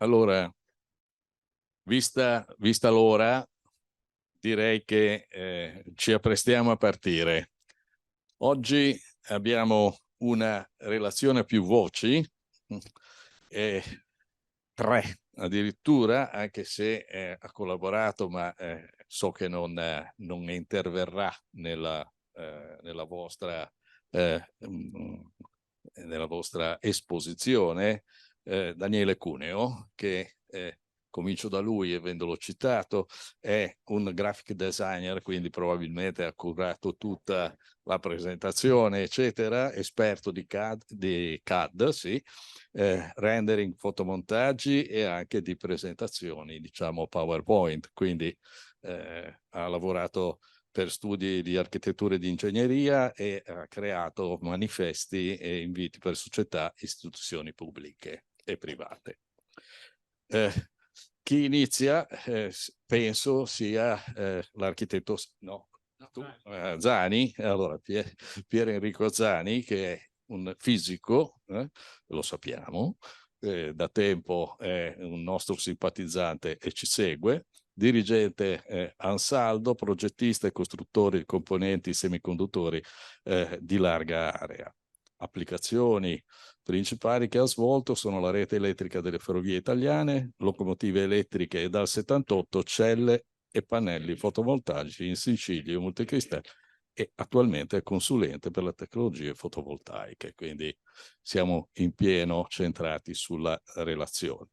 Allora, vista l'ora, direi che ci apprestiamo a partire. Oggi abbiamo una relazione a più voci, e 3 addirittura, anche se ha collaborato, ma so che non interverrà nella vostra esposizione, Daniele Cuneo, che comincio da lui, avendolo citato, è un graphic designer, quindi probabilmente ha curato tutta la presentazione, eccetera, esperto di CAD, sì, rendering, fotomontaggi e anche di presentazioni, diciamo PowerPoint, quindi ha lavorato per studi di architettura e di ingegneria e ha creato manifesti e inviti per società, istituzioni pubbliche e private. Chi inizia, penso, sia l'architetto Zani. Allora, Pier Enrico Zani, che è un fisico, lo sappiamo, da tempo è un nostro simpatizzante e ci segue, dirigente Ansaldo, progettista e costruttore di componenti semiconduttori di larga area. Applicazioni principali che ha svolto sono la rete elettrica delle ferrovie italiane, locomotive elettriche e dal 78 celle e pannelli fotovoltaici in Sicilia e Montecristi, e attualmente è consulente per le tecnologie fotovoltaiche, quindi siamo in pieno centrati sulla relazione.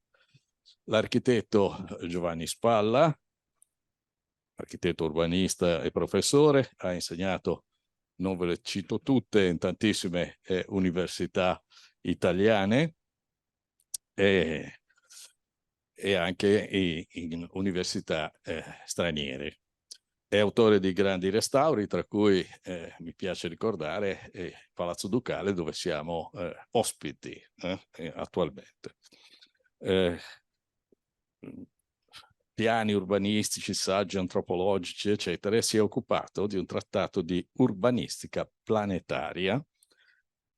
L'architetto Giovanni Spalla, architetto urbanista e professore, ha insegnato, non ve le cito tutte, in tantissime università italiane e anche in università straniere. È autore di grandi restauri, tra cui mi piace ricordare Palazzo Ducale, dove siamo ospiti attualmente. Piani urbanistici, saggi antropologici, eccetera, e si è occupato di un trattato di urbanistica planetaria,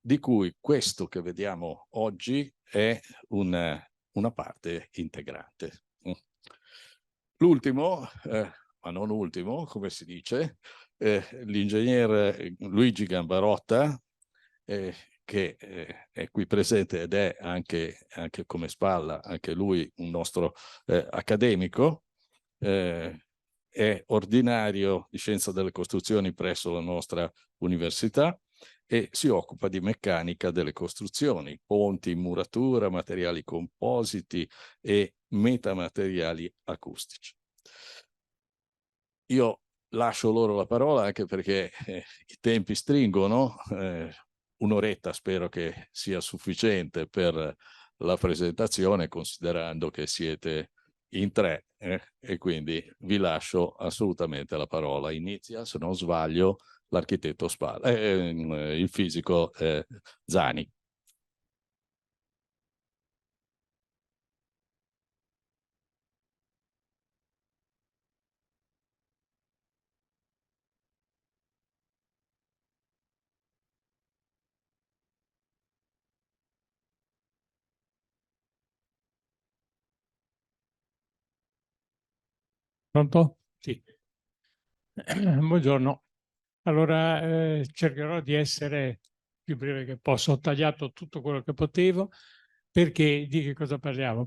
di cui questo che vediamo oggi è una parte integrante. L'ultimo, ma non ultimo, come si dice, l'ingegner Luigi Gambarotta, che è qui presente ed è anche come Spalla, anche lui un nostro accademico, è ordinario di scienza delle costruzioni presso la nostra università e si occupa di meccanica delle costruzioni, ponti, muratura, materiali compositi e metamateriali acustici. Io lascio loro la parola anche perché i tempi stringono, un'oretta spero che sia sufficiente per la presentazione, considerando che siete in 3, e quindi vi lascio assolutamente la parola. Inizia, se non sbaglio, l'architetto Spalla, il fisico Zani. Pronto? Sì. Buongiorno. Allora cercherò di essere più breve che posso. Ho tagliato tutto quello che potevo perché di che cosa parliamo?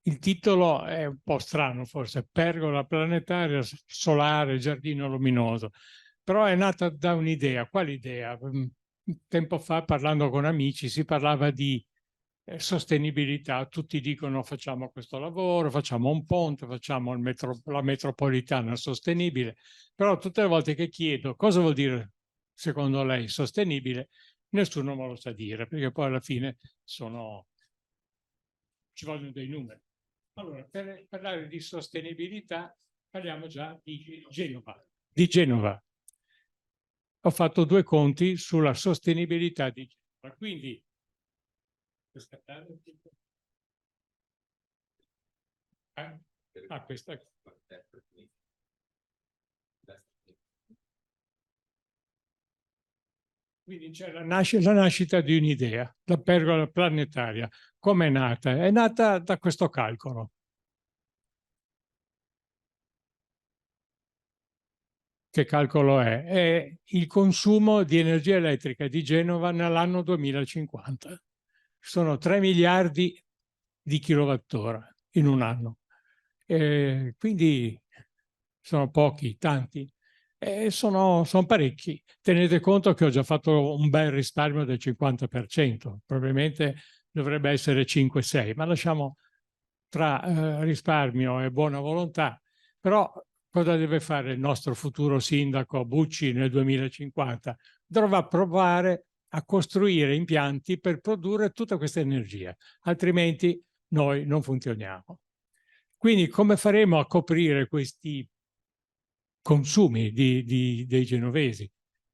Il titolo è un po' strano forse, Pergola planetaria solare, giardino luminoso, però è nata da un'idea. Quale idea? Tempo fa, parlando con amici, si parlava di sostenibilità. Tutti dicono facciamo questo lavoro, facciamo un ponte, facciamo la metropolitana sostenibile, però tutte le volte che chiedo cosa vuol dire secondo lei sostenibile, nessuno me lo sa dire, perché poi alla fine ci vogliono dei numeri. Allora, per parlare di sostenibilità parliamo già di Genova. Di Genova. Ho fatto 2 conti sulla sostenibilità di Genova, quindi questa Quindi c'è la nascita di un'idea, la pergola planetaria. Come è nata? È nata da questo calcolo. Che calcolo è? È il consumo di energia elettrica di Genova nell'anno 2050. Sono 3 miliardi di kilowattora in un anno. Quindi sono pochi, tanti. Sono parecchi. Tenete conto che ho già fatto un bel risparmio del 50%, probabilmente dovrebbe essere 5-6, ma lasciamo tra risparmio e buona volontà. Però cosa deve fare il nostro futuro sindaco Bucci nel 2050? Dovrà provare a costruire impianti per produrre tutta questa energia, altrimenti noi non funzioniamo. Quindi come faremo a coprire questi consumi dei genovesi?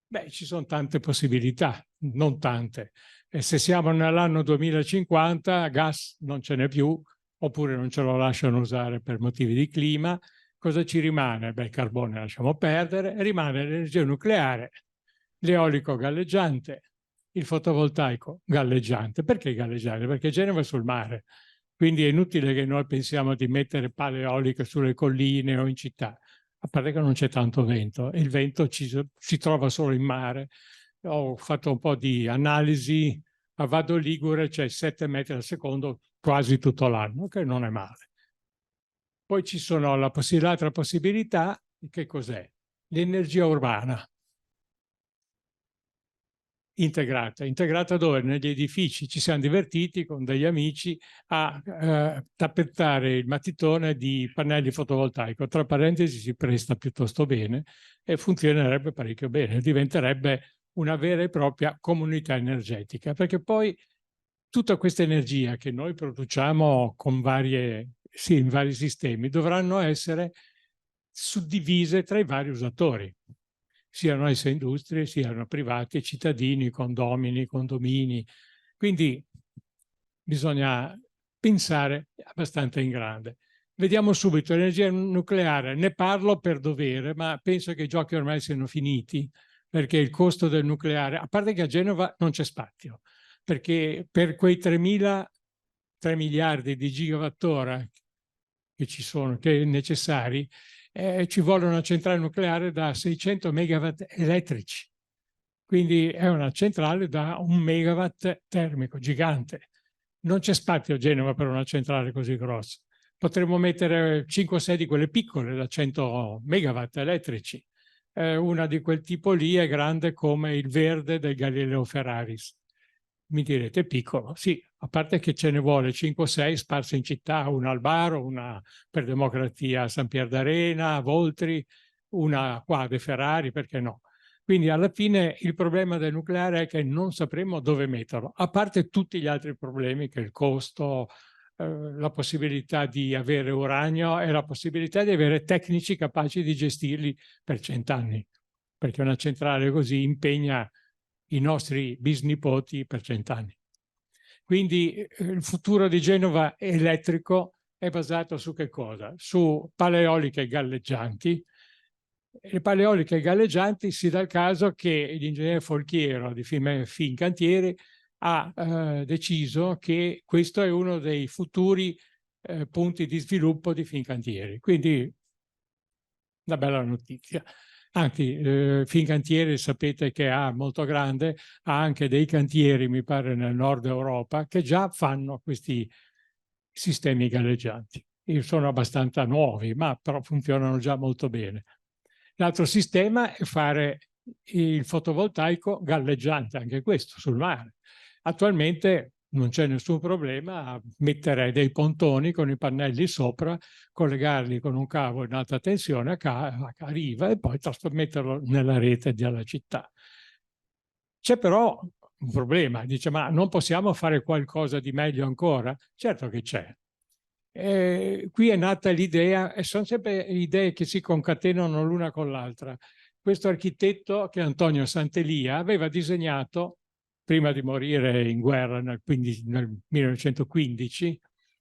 Beh, ci sono tante possibilità, non tante. E se siamo nell'anno 2050, gas non ce n'è più, oppure non ce lo lasciano usare per motivi di clima. Cosa ci rimane? Beh, il carbone lasciamo perdere, rimane l'energia nucleare, l'eolico galleggiante, il fotovoltaico galleggiante. Perché galleggiante? Perché Genova è sul mare, quindi è inutile che noi pensiamo di mettere pale eoliche sulle colline o in città, a parte che non c'è tanto vento, e il vento si trova solo in mare. Ho fatto un po' di analisi, a Vado Ligure c'è 7 metri al secondo quasi tutto l'anno, che non è male. Poi ci sono l'altra possibilità, che cos'è? L'energia urbana integrata. Integrata dove? Negli edifici. Ci siamo divertiti con degli amici a tappezzare il matitone di pannelli fotovoltaici. Tra parentesi si presta piuttosto bene e funzionerebbe parecchio bene. Diventerebbe una vera e propria comunità energetica, perché poi tutta questa energia che noi produciamo con in vari sistemi dovranno essere suddivise tra i vari usatori, siano esse industrie, siano privati, cittadini, condomini. Quindi bisogna pensare abbastanza in grande. Vediamo subito l'energia nucleare. Ne parlo per dovere, ma penso che i giochi ormai siano finiti, perché il costo del nucleare, a parte che a Genova non c'è spazio, perché per quei 3 miliardi di gigawattora che ci sono, che necessari, ci vuole una centrale nucleare da 600 megawatt elettrici. Quindi è una centrale da 1 megawatt termico, gigante. Non c'è spazio a Genova per una centrale così grossa. Potremmo mettere 5 o 6 di quelle piccole da 100 megawatt elettrici. Una di quel tipo lì è grande come il Verde del Galileo Ferraris. Mi direte piccolo, sì, a parte che ce ne vuole 5 o 6 sparse in città, una al Baro, una per Democrazia a San Pier d'Arena, a Voltri, una qua a Ferrari, perché no? Quindi alla fine il problema del nucleare è che non sapremo dove metterlo, a parte tutti gli altri problemi che il costo, la possibilità di avere uranio e la possibilità di avere tecnici capaci di gestirli per 100 anni, perché una centrale così impegna i nostri bisnipoti per 100 anni. Quindi il futuro di Genova elettrico è basato su che cosa? Su pale eoliche galleggianti. Le pale eoliche galleggianti si dà il caso che l'ingegnere Folchiero di Fincantieri ha deciso che questo è uno dei futuri punti di sviluppo di Fincantieri. Quindi una bella notizia. Anzi, Fincantieri sapete che ha molto grande, ha anche dei cantieri, mi pare, nel nord Europa, che già fanno questi sistemi galleggianti. Sono abbastanza nuovi, ma però funzionano già molto bene. L'altro sistema è fare il fotovoltaico galleggiante, anche questo, sul mare. Attualmente non c'è nessun problema a mettere dei pontoni con i pannelli sopra, collegarli con un cavo in alta tensione a riva e poi trasmetterlo nella rete della città. C'è però un problema, dice, ma non possiamo fare qualcosa di meglio ancora? Certo che c'è. Qui è nata l'idea, e sono sempre idee che si concatenano l'una con l'altra. Questo architetto, che è Antonio Santelia, aveva disegnato, prima di morire in guerra nel 1915,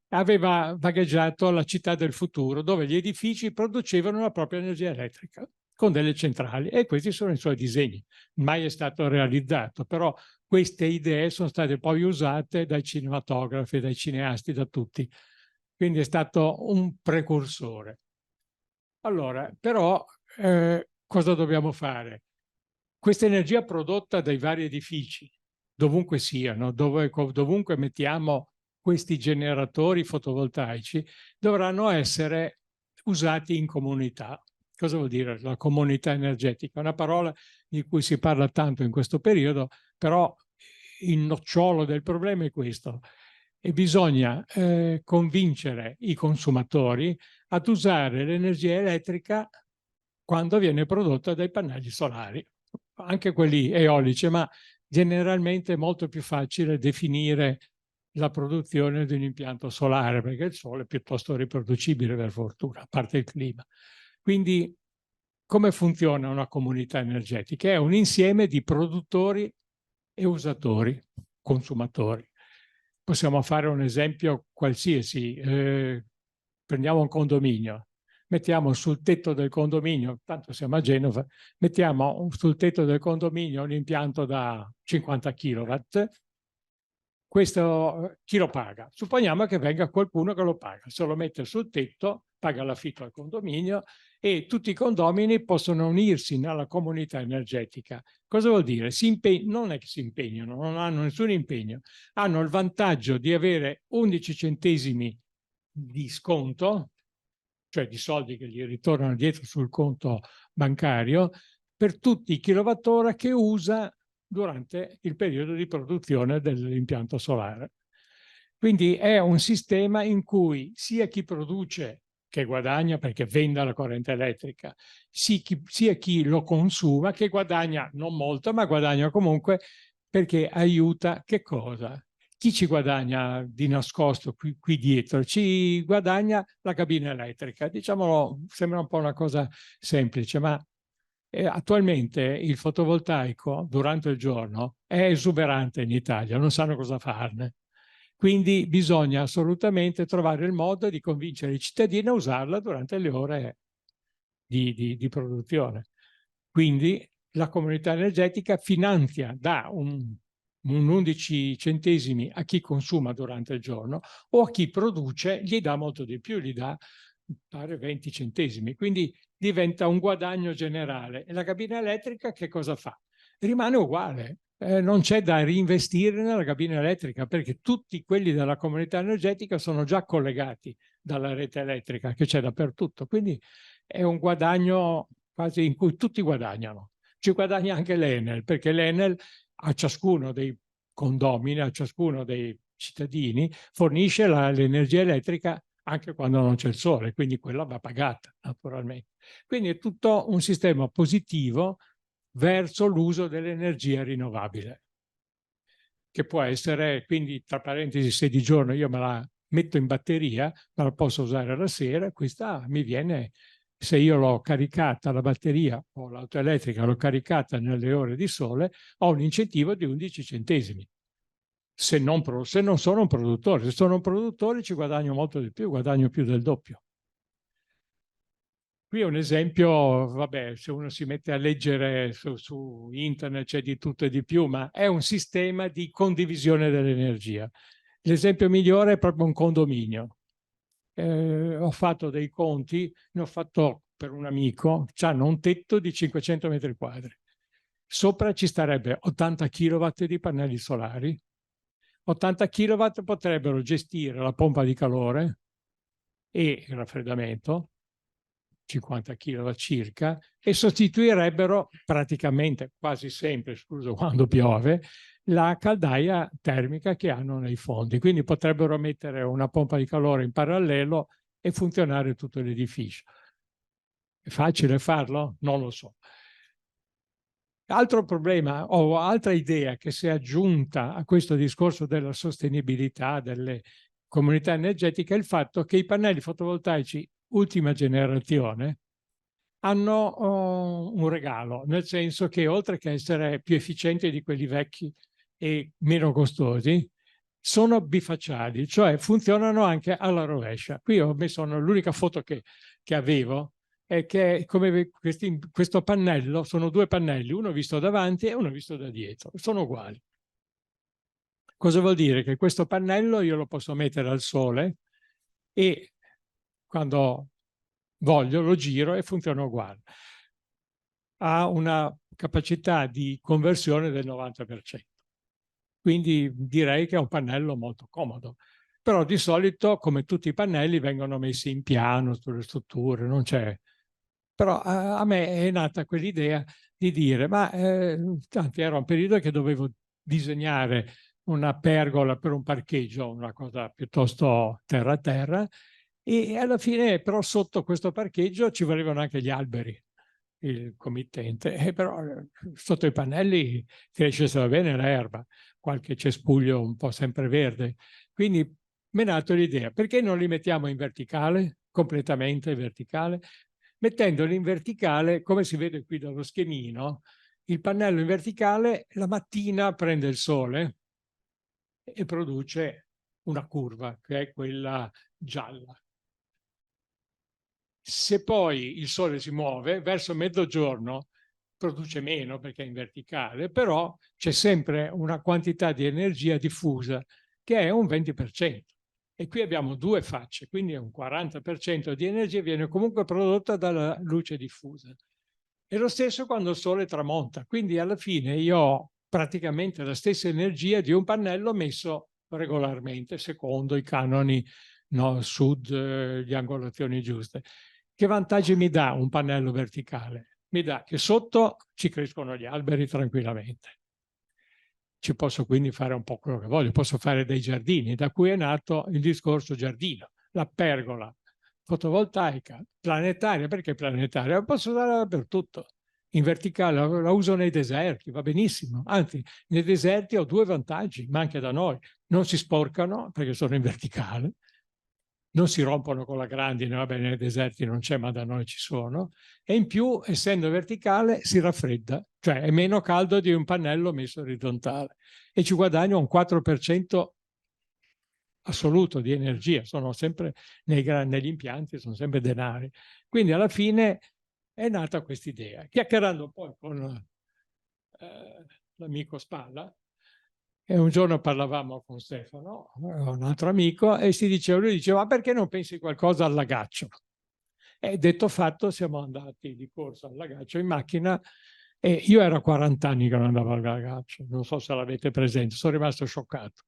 aveva vagheggiato la città del futuro, dove gli edifici producevano la propria energia elettrica, con delle centrali, e questi sono i suoi disegni. Mai è stato realizzato, però queste idee sono state poi usate dai cinematografi, dai cineasti, da tutti. Quindi è stato un precursore. Allora, però, cosa dobbiamo fare? Questa energia prodotta dai vari edifici, dovunque siano, dovunque mettiamo questi generatori fotovoltaici, dovranno essere usati in comunità. Cosa vuol dire la comunità energetica? Una parola di cui si parla tanto in questo periodo, però il nocciolo del problema è questo. E bisogna convincere i consumatori ad usare l'energia elettrica quando viene prodotta dai pannelli solari, anche quelli eolici, ma generalmente è molto più facile definire la produzione di un impianto solare, perché il sole è piuttosto riproducibile, per fortuna, a parte il clima. Quindi come funziona una comunità energetica? È un insieme di produttori e usatori, consumatori. Possiamo fare un esempio qualsiasi. Prendiamo un condominio, mettiamo sul tetto del condominio, tanto siamo a Genova, mettiamo sul tetto del condominio un impianto da 50 kW. Questo chi lo paga? Supponiamo che venga qualcuno che lo paga, se lo mette sul tetto, paga l'affitto al condominio e tutti i condomini possono unirsi nella comunità energetica. Cosa vuol dire? Non è che si impegnano, non hanno nessun impegno, hanno il vantaggio di avere 11 centesimi di sconto, cioè di soldi che gli ritornano dietro sul conto bancario, per tutti i kilowattora che usa durante il periodo di produzione dell'impianto solare. Quindi è un sistema in cui sia chi produce, che guadagna perché vende la corrente elettrica, sia chi lo consuma, che guadagna non molto, ma guadagna comunque perché aiuta che cosa? Chi ci guadagna di nascosto qui dietro? Ci guadagna la cabina elettrica. Diciamolo, sembra un po' una cosa semplice, ma attualmente il fotovoltaico durante il giorno è esuberante in Italia, non sanno cosa farne. Quindi bisogna assolutamente trovare il modo di convincere i cittadini a usarla durante le ore di produzione. Quindi la comunità energetica finanzia, dà un 11 centesimi a chi consuma durante il giorno, o a chi produce gli dà molto di più, gli dà pare 20 centesimi. Quindi diventa un guadagno generale. E la cabina elettrica che cosa fa? Rimane uguale. Non c'è da reinvestire nella cabina elettrica, perché tutti quelli della comunità energetica sono già collegati dalla rete elettrica che c'è dappertutto. Quindi è un guadagno quasi in cui tutti guadagnano. Ci guadagna anche l'Enel, perché l'Enel a ciascuno dei condomini, a ciascuno dei cittadini, fornisce l'energia elettrica anche quando non c'è il sole, quindi quella va pagata naturalmente. Quindi è tutto un sistema positivo verso l'uso dell'energia rinnovabile, che può essere, quindi tra parentesi, se di giorno io me la metto in batteria, ma la posso usare la sera, questa mi viene, se io l'ho caricata la batteria o l'auto elettrica l'ho caricata nelle ore di sole, ho un incentivo di 11 centesimi. Se non sono un produttore, se sono un produttore ci guadagno molto di più, guadagno più del doppio. Qui è un esempio, vabbè, se uno si mette a leggere su internet c'è di tutto e di più, ma è un sistema di condivisione dell'energia. L'esempio migliore è proprio un condominio. Ho fatto dei conti, ne ho fatto per un amico, hanno un tetto di 500 metri quadri. Sopra ci starebbe 80 kW di pannelli solari. 80 kW potrebbero gestire la pompa di calore e il raffreddamento, 50 kW circa, e sostituirebbero praticamente, quasi sempre, escluso quando piove, la caldaia termica che hanno nei fondi. Quindi potrebbero mettere una pompa di calore in parallelo e funzionare tutto l'edificio. È facile farlo? Non lo so. Altro problema o altra idea che si è aggiunta a questo discorso della sostenibilità delle comunità energetiche è il fatto che i pannelli fotovoltaici ultima generazione hanno un regalo, nel senso che oltre che essere più efficienti di quelli vecchi e meno costosi, sono bifacciali, cioè funzionano anche alla rovescia. Qui ho messo l'unica foto che avevo, è che come questo pannello, sono due pannelli, uno visto davanti e uno visto da dietro, sono uguali. Cosa vuol dire? Che questo pannello io lo posso mettere al sole e quando voglio lo giro e funziona uguale. Ha una capacità di conversione del 90%. Quindi direi che è un pannello molto comodo. Però di solito, come tutti i pannelli, vengono messi in piano sulle strutture, non c'è. Però a me è nata quell'idea di dire, ma tanti era un periodo che dovevo disegnare una pergola per un parcheggio, una cosa piuttosto terra-terra, e alla fine però sotto questo parcheggio ci volevano anche gli alberi, il committente, e però sotto i pannelli cresce, se va bene, l'erba, qualche cespuglio un po' sempreverde. Quindi mi è nata l'idea, perché non li mettiamo in verticale, completamente verticale? Mettendoli in verticale, come si vede qui dallo schemino, il pannello in verticale la mattina prende il sole e produce una curva, che è quella gialla. Se poi il sole si muove, verso mezzogiorno produce meno perché è in verticale, però c'è sempre una quantità di energia diffusa che è un 20%. E qui abbiamo due facce, quindi un 40% di energia viene comunque prodotta dalla luce diffusa. E lo stesso quando il sole tramonta, quindi alla fine io ho praticamente la stessa energia di un pannello messo regolarmente, secondo i canoni sud, le angolazioni giuste. Che vantaggi mi dà un pannello verticale? Mi dà che sotto ci crescono gli alberi tranquillamente. Ci posso quindi fare un po' quello che voglio, posso fare dei giardini, da cui è nato il discorso giardino, la pergola fotovoltaica, planetaria, perché planetaria? La posso usare dappertutto, in verticale, la uso nei deserti, va benissimo, anzi nei deserti ho due vantaggi, ma anche da noi, non si sporcano perché sono in verticale, non si rompono con la grandine, vabbè nei deserti non c'è ma da noi ci sono, e in più essendo verticale si raffredda, cioè è meno caldo di un pannello messo orizzontale e ci guadagno un 4% assoluto di energia, sono sempre negli impianti, sono sempre denari. Quindi alla fine è nata questa idea. Chiacchierando poi con l'amico Spalla, e un giorno parlavamo con Stefano, un altro amico, e lui diceva, ma perché non pensi qualcosa al lagaccio? E detto fatto, siamo andati di corsa al lagaccio in macchina e io ero 40 anni che non andavo al lagaccio, non so se l'avete presente, sono rimasto scioccato.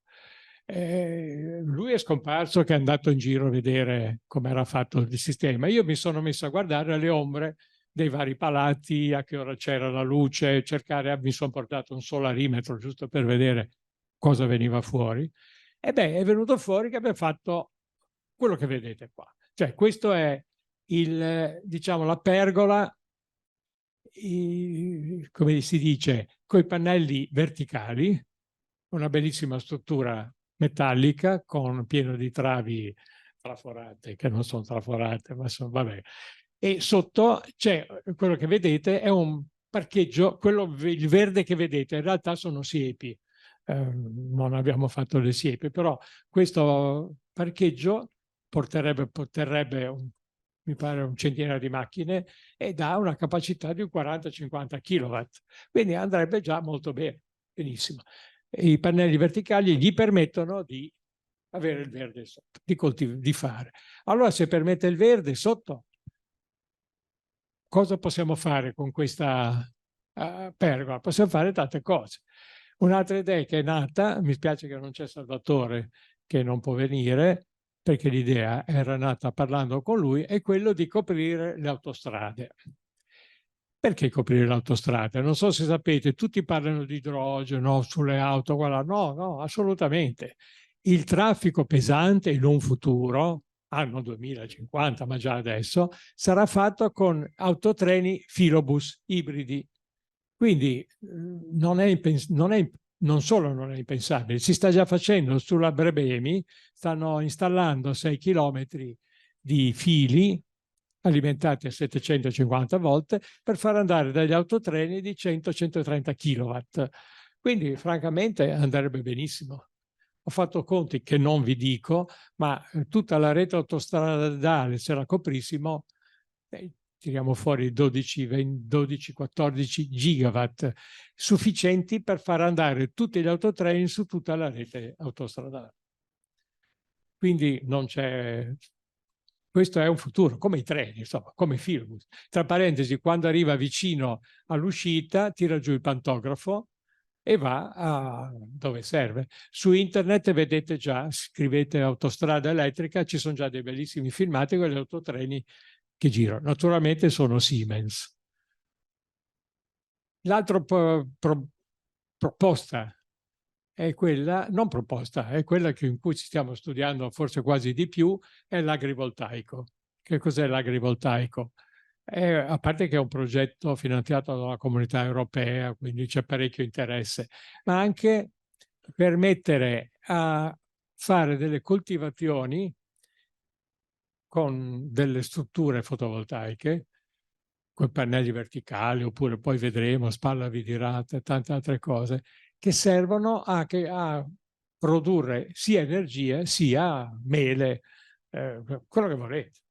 Lui è scomparso che è andato in giro a vedere come era fatto il sistema. Io mi sono messo a guardare le ombre dei vari palazzi, a che ora c'era la luce, mi sono portato un solarimetro giusto per vedere cosa veniva fuori. E beh, è venuto fuori che abbiamo fatto quello che vedete qua. Cioè, questo è diciamo, la pergola, come si dice, con i pannelli verticali, una bellissima struttura metallica con pieno di travi traforate, che non sono traforate, ma sono, vabbè. E sotto c'è quello che vedete, è un parcheggio, il verde che vedete, in realtà sono siepi. Non abbiamo fatto le siepi, però questo parcheggio porterebbe mi pare un centinaio di macchine ed ha una capacità di un 40-50 kW, quindi andrebbe già molto bene, benissimo. I pannelli verticali gli permettono di avere il verde sotto, di fare. Allora se permette il verde sotto, cosa possiamo fare con questa pergola? Possiamo fare tante cose. Un'altra idea che è nata, mi spiace che non c'è Salvatore che non può venire, perché l'idea era nata parlando con lui, è quello di coprire le autostrade. Perché coprire le autostrade? Non so se sapete, tutti parlano di idrogeno sulle auto, guarda, no, assolutamente. Il traffico pesante in un futuro, anno 2050, ma già adesso, sarà fatto con autotreni filobus ibridi. Quindi non solo non è impensabile, si sta già facendo sulla Brebemi, stanno installando 6 chilometri di fili alimentati a 750 volt per far andare dagli autotreni di 100-130 kW. Quindi francamente andrebbe benissimo. Ho fatto conti che non vi dico, ma tutta la rete autostradale, se la coprissimo, tiriamo fuori 12, 20, 12, 14 gigawatt, sufficienti per far andare tutti gli autotreni su tutta la rete autostradale. Quindi non c'è... Questo è un futuro, come i treni, insomma, come i film. Tra parentesi, quando arriva vicino all'uscita, tira giù il pantografo e va a dove serve. Su internet vedete già, scrivete autostrada elettrica, ci sono già dei bellissimi filmati con gli autotreni che girano. Naturalmente sono Siemens. L'altra proposta è quella, non proposta, è quella in cui ci stiamo studiando forse quasi di più, è l'agrivoltaico. Che cos'è l'agrivoltaico? A parte che è un progetto finanziato dalla Comunità Europea, quindi c'è parecchio interesse, ma anche permettere a fare delle coltivazioni con delle strutture fotovoltaiche, con pannelli verticali, oppure poi vedremo spalla vidirata e tante altre cose, che servono a produrre sia energia sia mele, quello che volete.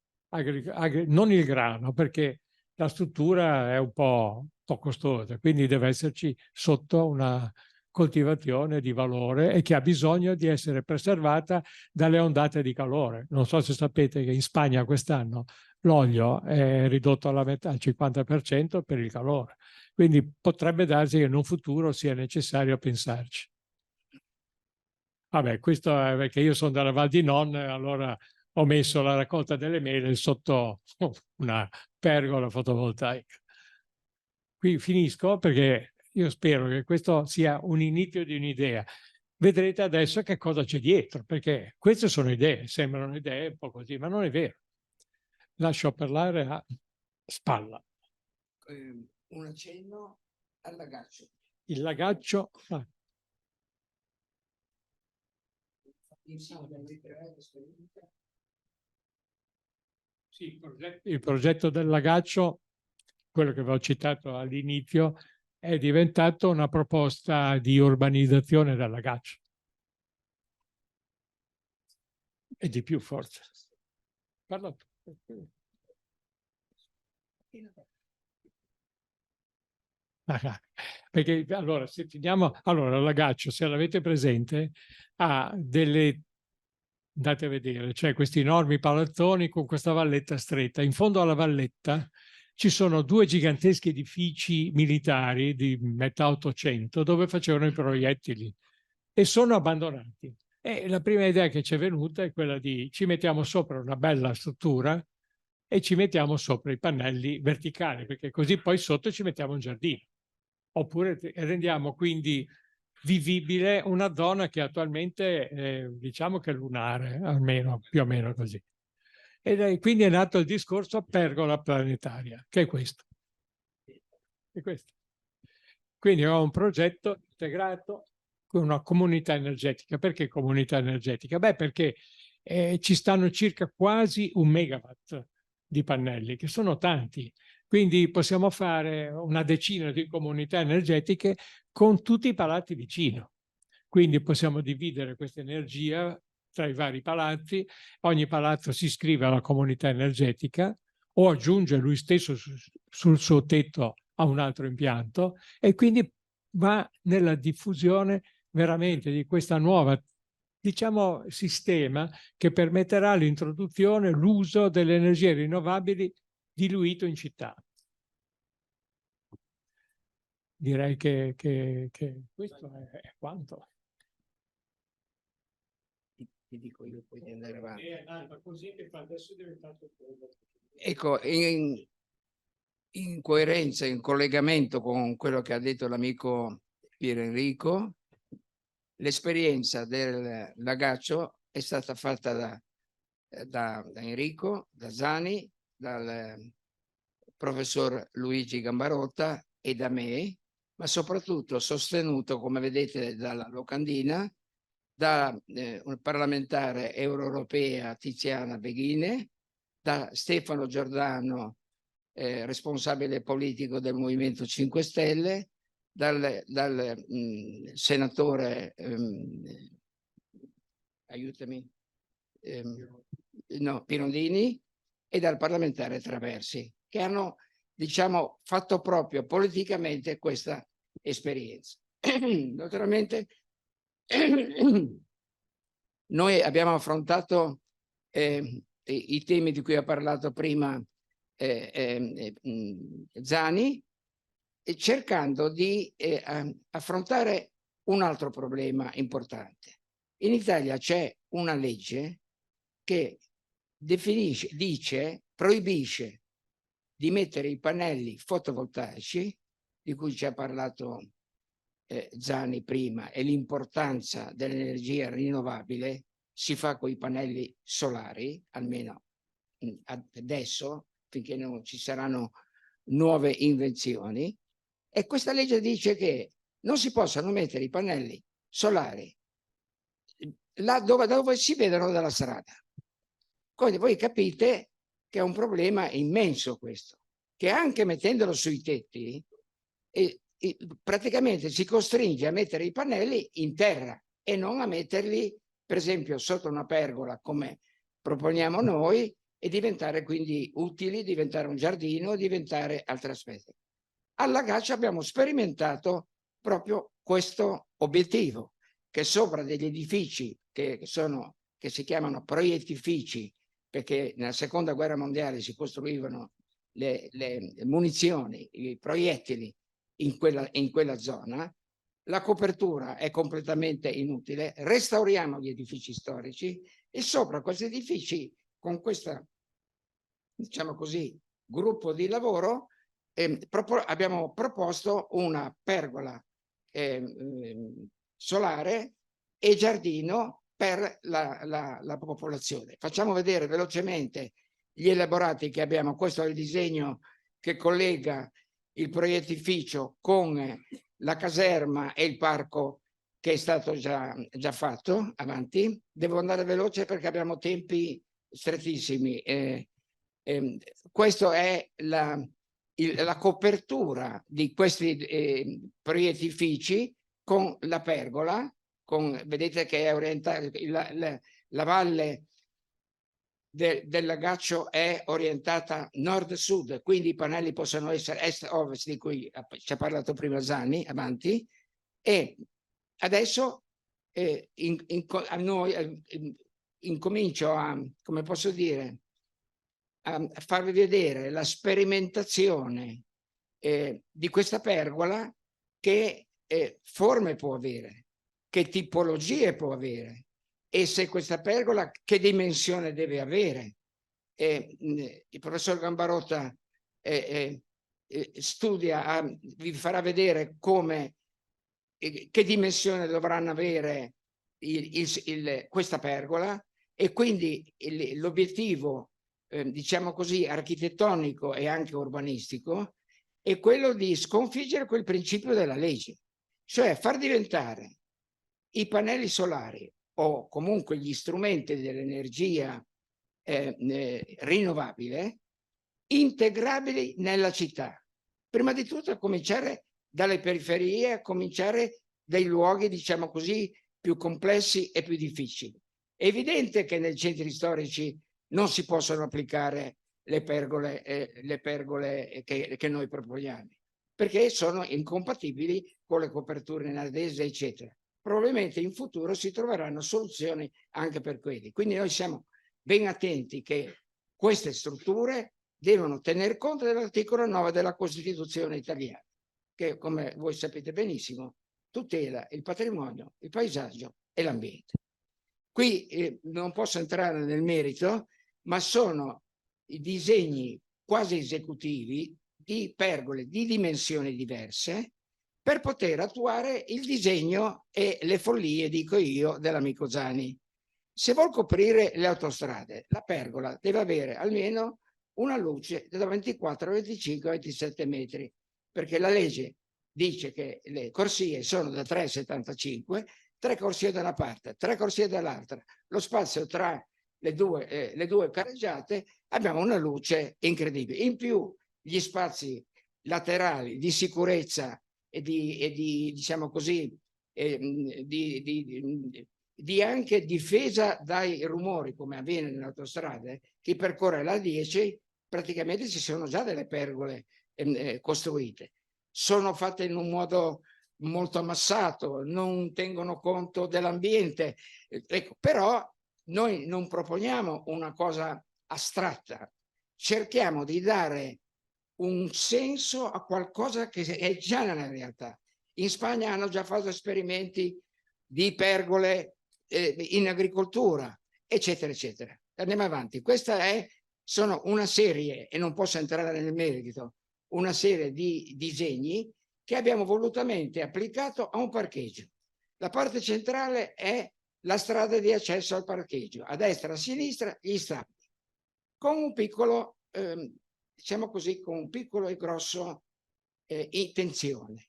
Non il grano, perché la struttura è un po' costosa, quindi deve esserci sotto una coltivazione di valore e che ha bisogno di essere preservata dalle ondate di calore. Non so se sapete che in Spagna quest'anno l'olio è ridotto alla metà, al 50% per il calore. Quindi potrebbe darsi che in un futuro sia necessario pensarci. Vabbè, questo è perché io sono dalla Val di Non, allora ho messo la raccolta delle mele sotto una pergola fotovoltaica. Qui finisco perché io spero che questo sia un inizio di un'idea. Vedrete adesso che cosa c'è dietro, perché queste sono idee, sembrano idee un po' così, ma non è vero. Lascio parlare a Spalla. Un accenno al lagaccio. Il lagaccio... Sì, il progetto del lagaccio, quello che avevo citato all'inizio, è diventato una proposta di urbanizzazione del lagaccio. E di più forse. Parla tu. Perché allora, se teniamo, allora il lagaccio, se l'avete presente, ha delle, andate a vedere, cioè questi enormi palazzoni con questa valletta stretta. In fondo alla valletta ci sono due giganteschi edifici militari di metà 800 dove facevano i proiettili e sono abbandonati. E la prima idea che ci è venuta è quella di ci mettiamo sopra una bella struttura e ci mettiamo sopra i pannelli verticali, perché così poi sotto ci mettiamo un giardino. Oppure rendiamo quindi vivibile una zona che attualmente diciamo che è lunare, almeno più o meno così. Quindi è nato il discorso pergola planetaria, che è questo. È questo. Quindi ho un progetto integrato con una comunità energetica. Perché comunità energetica? Beh, perché ci stanno circa quasi 1 megawatt di pannelli, che sono tanti. Quindi possiamo fare una decina di comunità energetiche con tutti i palazzi vicino. Quindi possiamo dividere questa energia tra i vari palazzi, ogni palazzo si iscrive alla comunità energetica o aggiunge lui stesso sul suo tetto a un altro impianto e quindi va nella diffusione veramente di questa nuova, diciamo, sistema che permetterà l'introduzione, l'uso delle energie rinnovabili diluito in città. Direi che questo è quanto. Ti dico io poi di andare avanti. È nato così che adesso è diventato... Ecco, in coerenza, in collegamento con quello che ha detto l'amico Pier Enrico, l'esperienza del lagaccio è stata fatta da Enrico, da Zani, dal professor Luigi Gambarotta e da me, ma soprattutto sostenuto, come vedete, dalla locandina, da un parlamentare euroeuropea Tiziana Beghine, da Stefano Giordano, responsabile politico del Movimento 5 Stelle, dal senatore, aiutami, no, Pirondini, e dal parlamentare Traversi. che hanno, diciamo, fatto proprio politicamente questa esperienza. Naturalmente noi abbiamo affrontato i temi di cui ha parlato prima Zani, cercando di affrontare un altro problema importante. In Italia c'è una legge che proibisce di mettere i pannelli fotovoltaici, di cui ci ha parlato Zani prima, e l'importanza dell'energia rinnovabile si fa con i pannelli solari, almeno adesso, finché non ci saranno nuove invenzioni. E questa legge dice che non si possono mettere i pannelli solari là dove si vedono dalla strada. Quindi voi capite che è un problema immenso questo, che anche mettendolo sui tetti praticamente si costringe a mettere i pannelli in terra e non a metterli, per esempio, sotto una pergola come proponiamo noi, e diventare quindi utili, diventare un giardino, diventare altre aspetti. Alla Gaccia abbiamo sperimentato proprio questo obiettivo, che sopra degli edifici che si chiamano proiettifici, perché nella seconda guerra mondiale si costruivano le munizioni, i proiettili in quella zona, la copertura è completamente inutile, restauriamo gli edifici storici e sopra questi edifici, con questo, diciamo così, gruppo di lavoro, abbiamo proposto una pergola solare e giardino per la popolazione. Facciamo vedere velocemente gli elaborati che abbiamo. Questo è il disegno che collega il proiettificio con la caserma e il parco, che è stato già fatto. Avanti. Devo andare veloce perché abbiamo tempi strettissimi. Questa è la copertura di questi proiettifici con la pergola, vedete che è orientata, la valle del Lagaccio è orientata nord-sud, quindi i pannelli possono essere est-ovest, di cui ci ha parlato prima Zani. Avanti. E adesso incomincio a, come posso dire, a farvi vedere la sperimentazione di questa pergola, che forme può avere, che tipologie può avere, e se questa pergola che dimensione deve avere. Il professor Gambarotta studia, vi farà vedere come, che dimensione dovranno avere questa pergola, e quindi l'obiettivo, diciamo così, architettonico e anche urbanistico è quello di sconfiggere quel principio della legge, cioè far diventare i pannelli solari o comunque gli strumenti dell'energia rinnovabile integrabili nella città. Prima di tutto a cominciare dalle periferie, a cominciare dai luoghi, diciamo così, più complessi e più difficili. È evidente che nei centri storici non si possono applicare le pergole che noi proponiamo, perché sono incompatibili con le coperture in ardesia, eccetera. Probabilmente in futuro si troveranno soluzioni anche per quelli. Quindi noi siamo ben attenti che queste strutture devono tener conto dell'articolo 9 della Costituzione italiana, che, come voi sapete benissimo, tutela il patrimonio, il paesaggio e l'ambiente. Qui non posso entrare nel merito, ma sono i disegni quasi esecutivi di pergole di dimensioni diverse per poter attuare il disegno e le follie, dico io, dell'amico Zani. Se vuol coprire le autostrade, la pergola deve avere almeno una luce da 24, 25, 27 metri, perché la legge dice che le corsie sono da 3,75, 3 corsie da una parte, 3 corsie dall'altra, lo spazio tra le due carreggiate, abbiamo una luce incredibile. In più gli spazi laterali di sicurezza e di diciamo così, di anche difesa dai rumori, come avviene nelle autostrade. Chi percorre la 10 praticamente ci sono già delle pergole costruite. Sono fatte in un modo molto ammassato, non tengono conto dell'ambiente. Ecco, però noi non proponiamo una cosa astratta, cerchiamo di dare un senso a qualcosa che è già nella realtà. In Spagna hanno già fatto esperimenti di pergole in agricoltura, eccetera, eccetera. Andiamo avanti. Questa sono una serie, e non posso entrare nel merito, una serie di disegni che abbiamo volutamente applicato a un parcheggio. La parte centrale è la strada di accesso al parcheggio, a destra e a sinistra gli stabili, con un piccolo, diciamo così, con un piccolo e grosso intenzione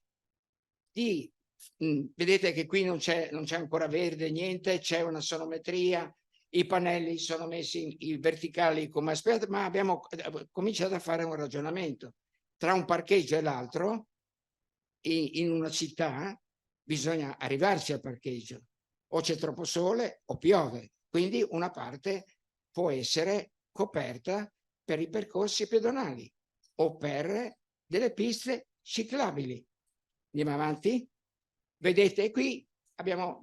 di, vedete che qui non c'è ancora verde, niente, c'è una sonometria, i pannelli sono messi in verticali come aspetta, ma abbiamo cominciato a fare un ragionamento. Tra un parcheggio e l'altro, in una città, bisogna arrivarci al parcheggio. O c'è troppo sole o piove. Quindi una parte può essere coperta per i percorsi pedonali o per delle piste ciclabili. Andiamo avanti? Vedete, qui abbiamo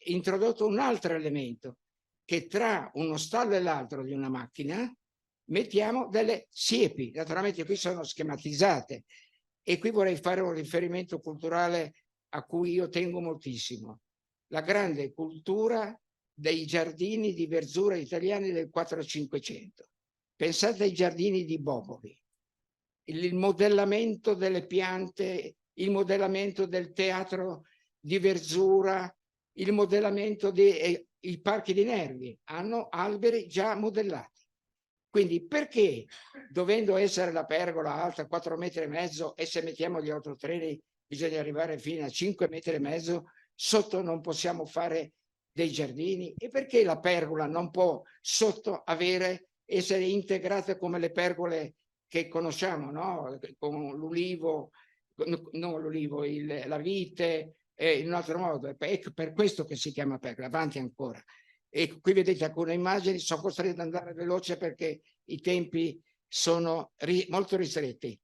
introdotto un altro elemento, che tra uno stallo e l'altro di una macchina mettiamo delle siepi. Naturalmente qui sono schematizzate e qui vorrei fare un riferimento culturale a cui io tengo moltissimo. La grande cultura dei giardini di verzura italiani del 400-500. Pensate ai giardini di Boboli, il modellamento delle piante, il modellamento del teatro di verzura, il modellamento dei parchi di Nervi, hanno alberi già modellati. Quindi perché, dovendo essere la pergola alta 4,5 metri, e se mettiamo gli autotreni bisogna arrivare fino a 5,5 metri, sotto non possiamo fare dei giardini? E perché la pergola non può sotto essere integrata come le pergole che conosciamo, no? Con l'ulivo, non l'ulivo, la vite, in un altro modo. È per questo che si chiama pergola. Avanti ancora. E qui vedete alcune immagini, sono costretto ad andare veloce perché i tempi sono molto ristretti.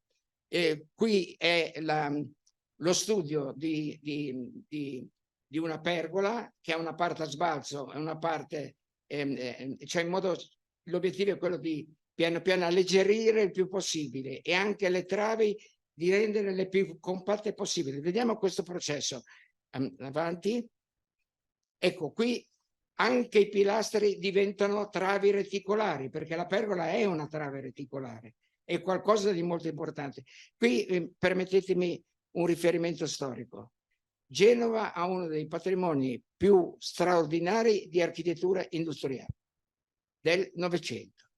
Qui è lo studio di una pergola che ha una parte a sbalzo e una parte, cioè in modo, l'obiettivo è quello di piano piano alleggerire il più possibile e anche le travi di rendere le più compatte possibili. Vediamo questo processo. Avanti. Ecco, qui anche i pilastri diventano travi reticolari, perché la pergola è una trave reticolare, è qualcosa di molto importante. Qui permettetemi un riferimento storico. Genova ha uno dei patrimoni più straordinari di architettura industriale del Novecento,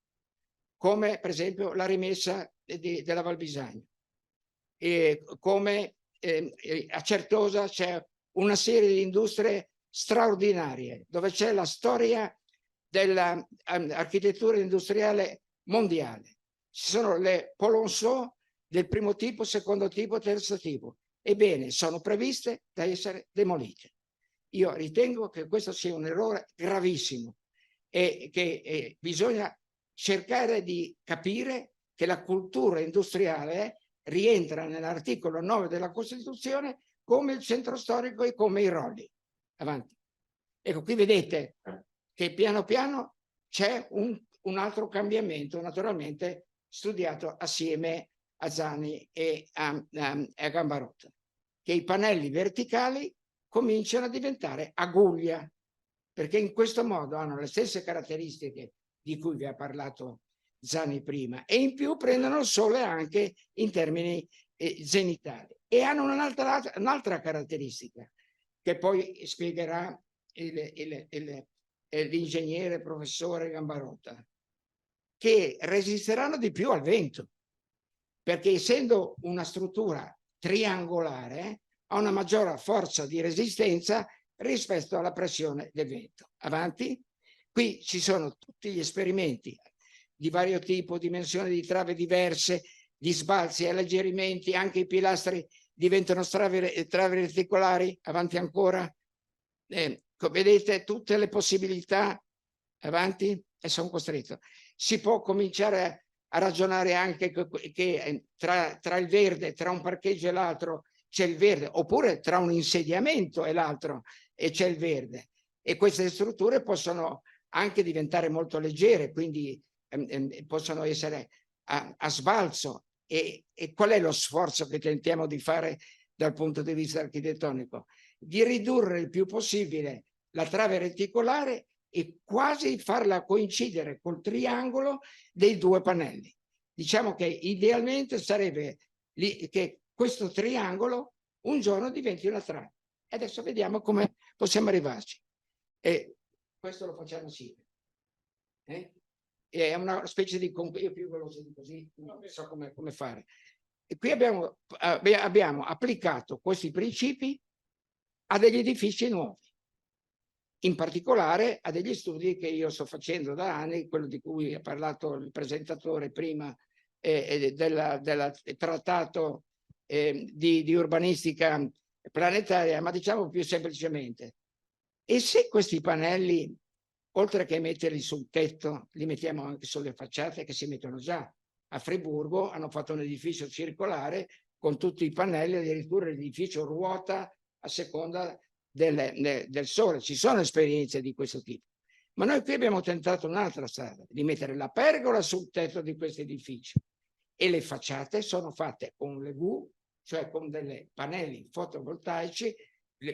come per esempio la rimessa della Val Bisagno, e come a Certosa c'è una serie di industrie straordinarie dove c'è la storia dell'architettura industriale mondiale. Ci sono le Polonceau del primo tipo, secondo tipo, terzo tipo. Ebbene, sono previste da essere demolite. Io ritengo che questo sia un errore gravissimo e che bisogna cercare di capire che la cultura industriale rientra nell'articolo 9 della Costituzione come il centro storico e come i rolli. Avanti. Ecco, qui vedete che piano piano c'è un altro cambiamento, naturalmente studiato assieme a Zani e a Gambarotta, che i pannelli verticali cominciano a diventare a guglia, perché in questo modo hanno le stesse caratteristiche di cui vi ha parlato Zani prima, e in più prendono il sole anche in termini zenitali, e hanno un'altra caratteristica che poi spiegherà l'ingegnere professore Gambarotta, che resisteranno di più al vento, perché essendo una struttura triangolare ha una maggiore forza di resistenza rispetto alla pressione del vento. Avanti. Qui ci sono tutti gli esperimenti di vario tipo, dimensioni di trave diverse, di sbalzi, alleggerimenti, anche i pilastri diventano travi reticolari. Avanti ancora. Vedete tutte le possibilità. Avanti. E sono costretto. Si può cominciare a ragionare anche che tra il verde, tra un parcheggio e l'altro c'è il verde, oppure tra un insediamento e l'altro e c'è il verde. E queste strutture possono anche diventare molto leggere, quindi possono essere a sbalzo. E qual è lo sforzo che tentiamo di fare dal punto di vista architettonico? Di ridurre il più possibile la trave reticolare e quasi farla coincidere col triangolo dei due pannelli. Diciamo che idealmente sarebbe che questo triangolo un giorno diventi una trave. E adesso vediamo come possiamo arrivarci. E questo lo facciamo assieme. È una specie di... Io più veloce di così, non so come fare. E qui abbiamo applicato questi principi a degli edifici nuovi, in particolare a degli studi che io sto facendo da anni, quello di cui ha parlato il presentatore prima, del trattato di urbanistica planetaria, ma diciamo più semplicemente, e se questi pannelli, oltre che metterli sul tetto, li mettiamo anche sulle facciate che si mettono già? A Friburgo hanno fatto un edificio circolare con tutti i pannelli, addirittura l'edificio ruota a seconda del sole. Ci sono esperienze di questo tipo. Ma noi qui abbiamo tentato un'altra strada, di mettere la pergola sul tetto di questi edifici. E le facciate sono fatte con le V, cioè con dei pannelli fotovoltaici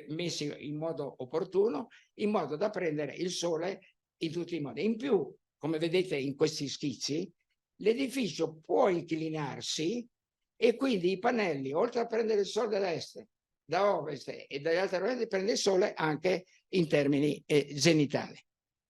messi in modo opportuno, in modo da prendere il sole in tutti i modi. In più, come vedete in questi schizzi, l'edificio può inclinarsi e quindi i pannelli, oltre a prendere il sole da est, da ovest e dagli altri parti, prende il sole anche in termini zenitali.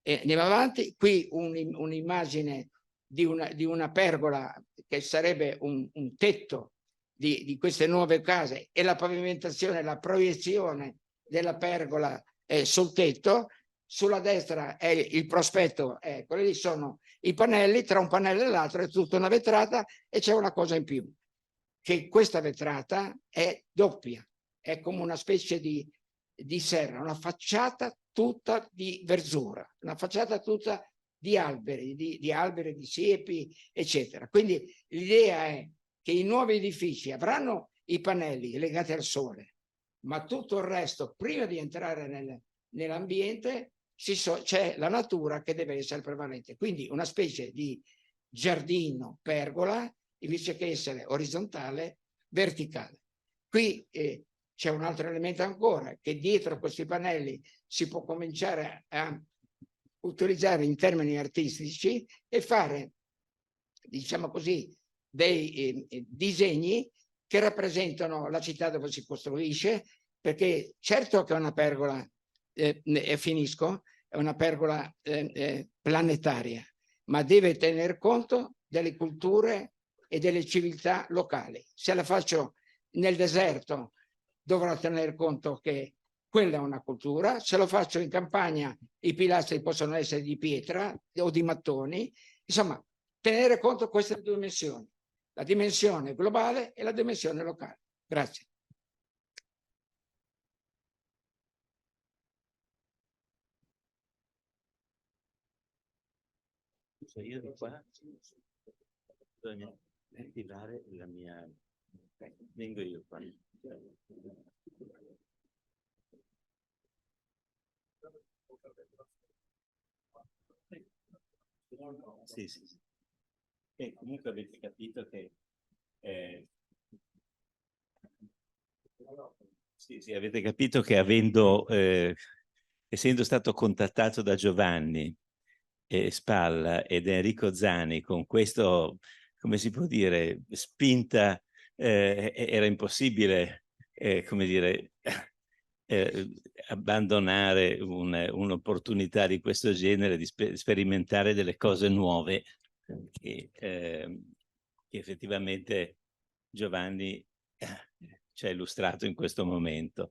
Andiamo avanti, qui un'immagine di una pergola che sarebbe un tetto di queste nuove case, e la pavimentazione, la proiezione della pergola sul tetto. Sulla destra è il prospetto, quelli lì sono i pannelli, tra un pannello e l'altro è tutta una vetrata, e c'è una cosa in più, che questa vetrata è doppia, è come una specie di serra, una facciata tutta di verzura, una facciata tutta di alberi, di siepi, eccetera. Quindi l'idea è che i nuovi edifici avranno i pannelli legati al sole, ma tutto il resto, prima di entrare nell'ambiente, c'è la natura che deve essere prevalente. Quindi una specie di giardino pergola, invece che essere orizzontale, verticale. Qui c'è un altro elemento ancora, che dietro questi pannelli si può cominciare a utilizzare in termini artistici e fare, diciamo così, dei disegni che rappresentano la città dove si costruisce, perché certo che è una pergola, finisco, è una pergola planetaria, ma deve tener conto delle culture e delle civiltà locali. Se la faccio nel deserto dovrò tener conto che quella è una cultura. Se lo faccio in campagna i pilastri possono essere di pietra o di mattoni. Insomma, tenere conto di queste due dimensioni, la dimensione globale e la dimensione locale. Grazie. Io di qua bisogna attivare la mia... Vengo io qua. Sì, sì, sì. E comunque avete capito che sì, avete capito che essendo stato contattato da Giovanni Spalla ed Enrico Zani con questo, come si può dire, spinta, era impossibile, come dire, abbandonare un'opportunità di questo genere, di sperimentare delle cose nuove che effettivamente Giovanni ci ha illustrato in questo momento.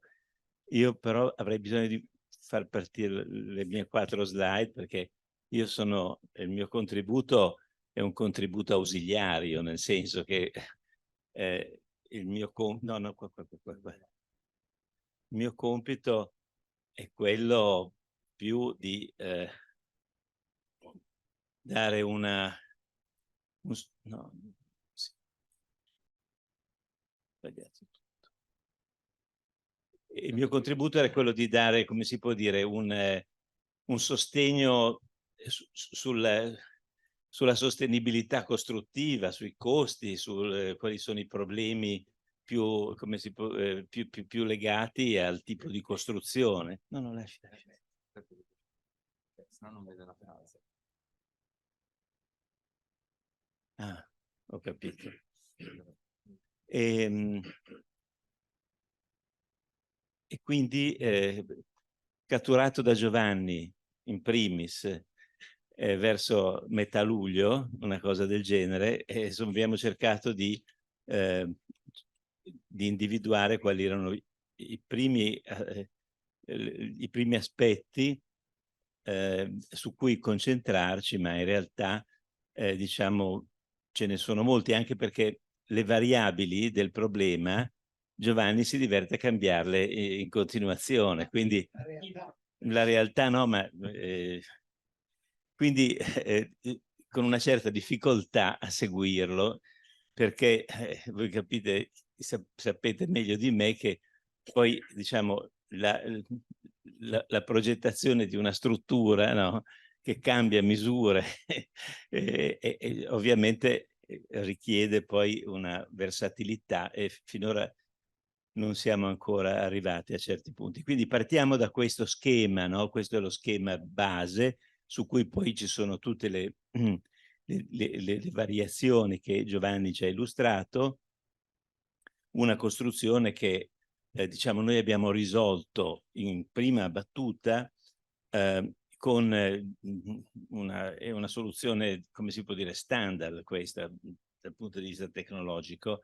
Io però avrei bisogno di far partire le mie 4 slide, perché il mio contributo è un contributo ausiliario, nel senso che il mio compito è quello più di dare una No, sì. Sbagliato tutto. Il mio contributo era quello di dare, come si può dire, un sostegno sulla sostenibilità costruttiva, sui costi, quali sono i problemi più, come si può, più legati al tipo di costruzione. No, no, lascia. Se no non vedo la frase. Ah, ho capito. E quindi catturato da Giovanni in primis verso metà luglio, una cosa del genere, e abbiamo cercato di individuare quali erano i primi aspetti su cui concentrarci, ma in realtà diciamo ce ne sono molti, anche perché le variabili del problema Giovanni si diverte a cambiarle in continuazione, quindi la realtà no, ma quindi con una certa difficoltà a seguirlo, perché voi capite, sapete meglio di me che poi diciamo la progettazione di una struttura, no, che cambia misure e ovviamente richiede poi una versatilità e finora non siamo ancora arrivati a certi punti. Quindi partiamo da questo schema, no? Questo è lo schema base su cui poi ci sono tutte le variazioni che Giovanni ci ha illustrato, una costruzione che diciamo noi abbiamo risolto in prima battuta con una soluzione, come si può dire, standard questa dal punto di vista tecnologico,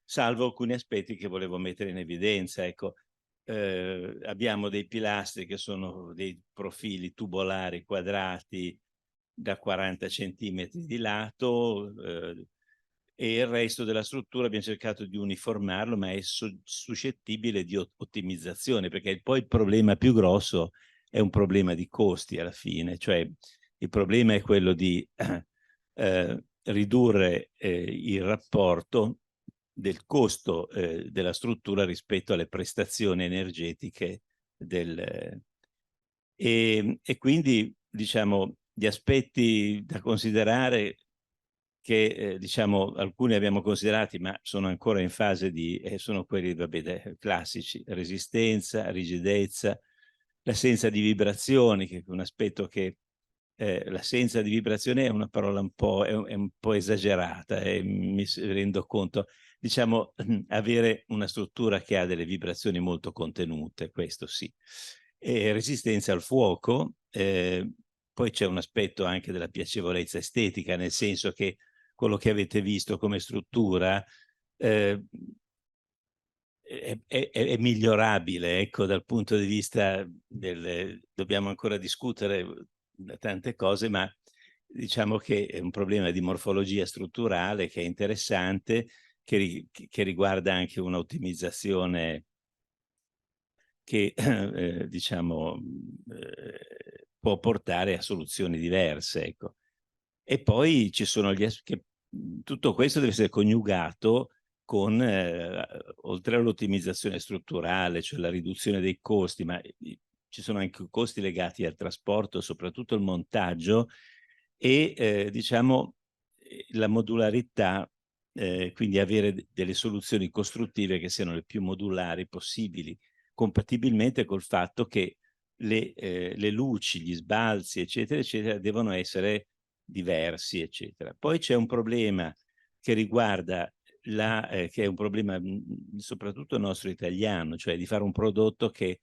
salvo alcuni aspetti che volevo mettere in evidenza. Ecco, abbiamo dei pilastri che sono dei profili tubolari quadrati da 40 centimetri di lato, e il resto della struttura abbiamo cercato di uniformarlo, ma è suscettibile di ottimizzazione, perché poi il problema più grosso è un problema di costi alla fine, cioè il problema è quello di ridurre il rapporto del costo della struttura rispetto alle prestazioni energetiche e quindi diciamo gli aspetti da considerare che diciamo alcuni abbiamo considerati ma sono ancora in fase di sono quelli vabbè, classici: resistenza, rigidezza, l'assenza di vibrazioni, che è un aspetto che l'assenza di vibrazione è una parola è un po' esagerata e mi rendo conto, diciamo avere una struttura che ha delle vibrazioni molto contenute, questo sì. E resistenza al fuoco, poi c'è un aspetto anche della piacevolezza estetica, nel senso che quello che avete visto come struttura è migliorabile, ecco, dal punto di vista dobbiamo ancora discutere tante cose, ma diciamo che è un problema di morfologia strutturale che è interessante, che riguarda anche un'ottimizzazione che diciamo può portare a soluzioni diverse, ecco. E poi ci sono tutto questo deve essere coniugato con, oltre all'ottimizzazione strutturale, cioè la riduzione dei costi, ma ci sono anche costi legati al trasporto, soprattutto il montaggio e diciamo la modularità, quindi avere delle soluzioni costruttive che siano le più modulari possibili, compatibilmente col fatto che le luci, gli sbalzi, eccetera, eccetera, devono essere diversi, eccetera. Poi c'è un problema che riguarda che è un problema soprattutto nostro italiano, cioè di fare un prodotto che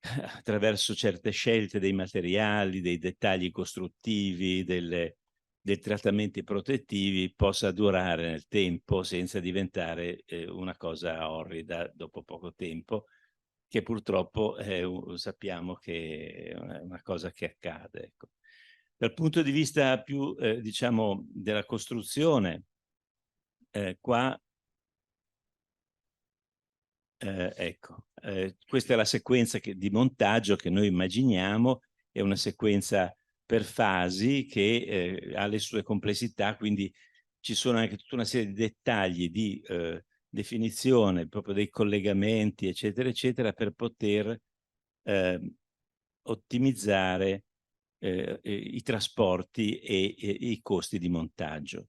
attraverso certe scelte dei materiali, dei dettagli costruttivi, dei trattamenti protettivi possa durare nel tempo senza diventare una cosa orrida dopo poco tempo, che purtroppo sappiamo che è una cosa che accade. Ecco. Dal punto di vista più, diciamo, della costruzione, qua, ecco, questa è la sequenza di montaggio che noi immaginiamo, è una sequenza per fasi che ha le sue complessità, quindi ci sono anche tutta una serie di dettagli di definizione proprio dei collegamenti, eccetera, eccetera, per poter ottimizzare i trasporti e i costi di montaggio.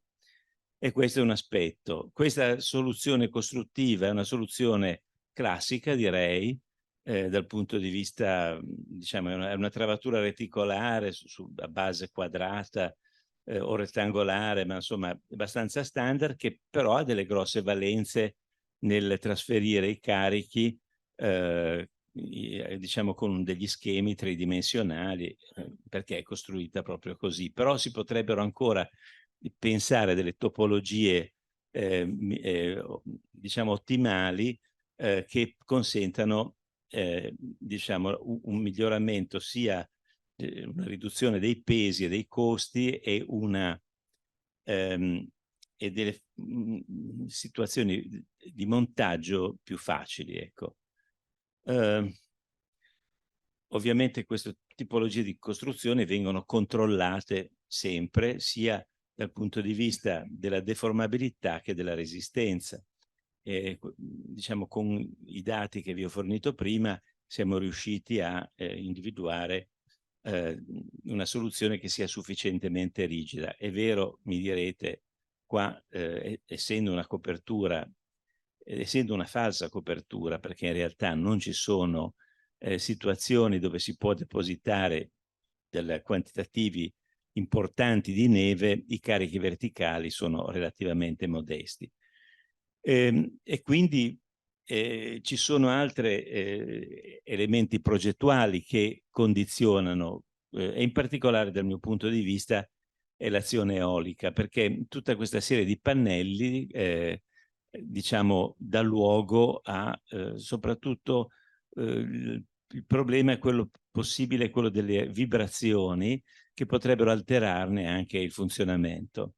E questo è un aspetto. Questa soluzione costruttiva è una soluzione classica, direi, dal punto di vista, diciamo, è una travatura reticolare a base quadrata o rettangolare, ma insomma abbastanza standard, che però ha delle grosse valenze nel trasferire i carichi, diciamo con degli schemi tridimensionali, perché è costruita proprio così. Però si potrebbero ancora pensare delle topologie diciamo ottimali che consentano diciamo un miglioramento, sia una riduzione dei pesi e dei costi e delle situazioni di montaggio più facili, ecco. Ovviamente queste tipologie di costruzione vengono controllate sempre, sia dal punto di vista della deformabilità che della resistenza. Diciamo, con i dati che vi ho fornito prima siamo riusciti a individuare una soluzione che sia sufficientemente rigida. È vero, mi direte, qua essendo una copertura, essendo una falsa copertura, perché in realtà non ci sono situazioni dove si può depositare dei quantitativi importanti di neve, i carichi verticali sono relativamente modesti. E quindi ci sono altri elementi progettuali che condizionano, e in particolare dal mio punto di vista è l'azione eolica, perché tutta questa serie di pannelli diciamo dà luogo a soprattutto il problema è quello possibile, quello delle vibrazioni che potrebbero alterarne anche il funzionamento.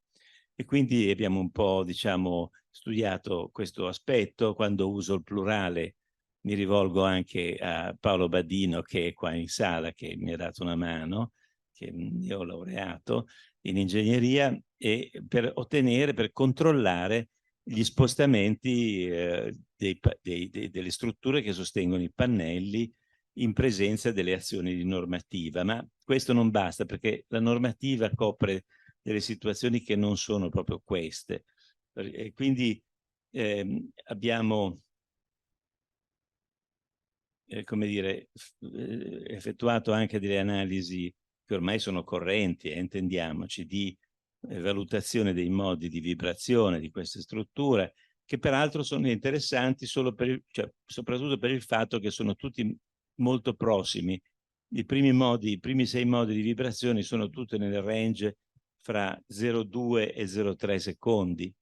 E quindi abbiamo un po', diciamo, studiato questo aspetto. Quando uso il plurale mi rivolgo anche a Paolo Badino, che è qua in sala, che mi ha dato una mano, che io ho laureato in ingegneria, e per controllare gli spostamenti delle strutture che sostengono i pannelli in presenza delle azioni di normativa. Ma questo non basta, perché la normativa copre delle situazioni che non sono proprio queste. E quindi abbiamo come dire, effettuato anche delle analisi che ormai sono correnti, intendiamoci, di valutazione dei modi di vibrazione di queste strutture, che peraltro sono interessanti solo soprattutto per il fatto che sono tutti molto prossimi. I primi 6 modi di vibrazione sono tutti nel range fra 0,2 e 0,3 secondi.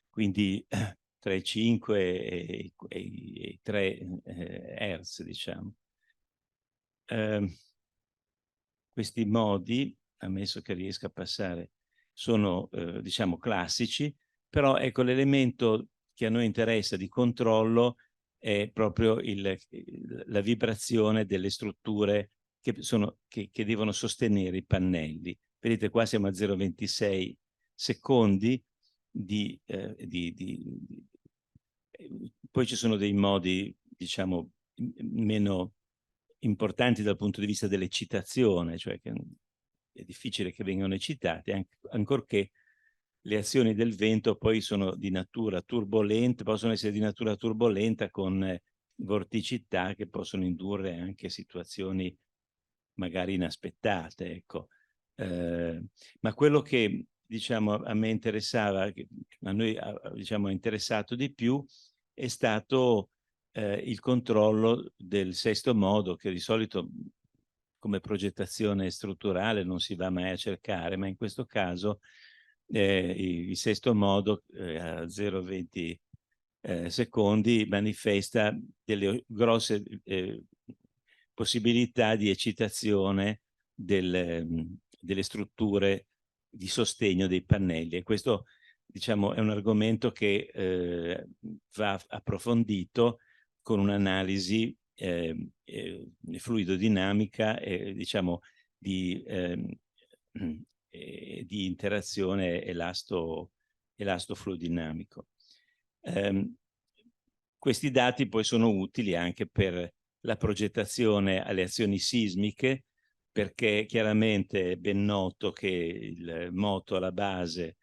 Quindi tra i 5 e i 3 Hz, diciamo. Questi modi, ammesso che riesca a passare, sono diciamo classici, però ecco l'elemento che a noi interessa di controllo è proprio la vibrazione delle strutture che devono sostenere i pannelli. Vedete, qua siamo a 0,26 secondi poi ci sono dei modi, diciamo, meno importanti dal punto di vista dell'eccitazione, cioè che è difficile che vengano eccitate, ancorché le azioni del vento poi sono di natura turbolenta, possono essere di natura turbolenta con vorticità che possono indurre anche situazioni magari inaspettate, ecco. Ma quello che diciamo a me interessava, che a noi diciamo è interessato di più, è stato il controllo del sesto modo, che di solito come progettazione strutturale non si va mai a cercare, ma in questo caso il sesto modo a 0,20 secondi manifesta delle grosse possibilità di eccitazione delle strutture di sostegno dei pannelli, e questo diciamo è un argomento che va approfondito con un'analisi fluidodinamica, diciamo di interazione elasto-fluidinamico. Questi dati poi sono utili anche per la progettazione alle azioni sismiche, perché chiaramente è ben noto che il moto alla base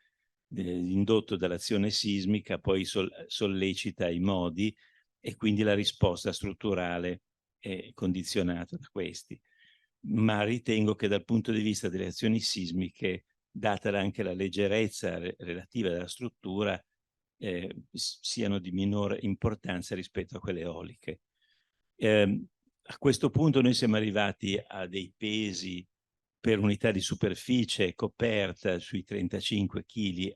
indotto dall'azione sismica poi sollecita i modi e quindi la risposta strutturale è condizionata da questi. Ma ritengo che dal punto di vista delle azioni sismiche, data anche la leggerezza relativa della struttura, siano di minore importanza rispetto a quelle eoliche. A questo punto noi siamo arrivati a dei pesi per unità di superficie coperta sui 35 kg,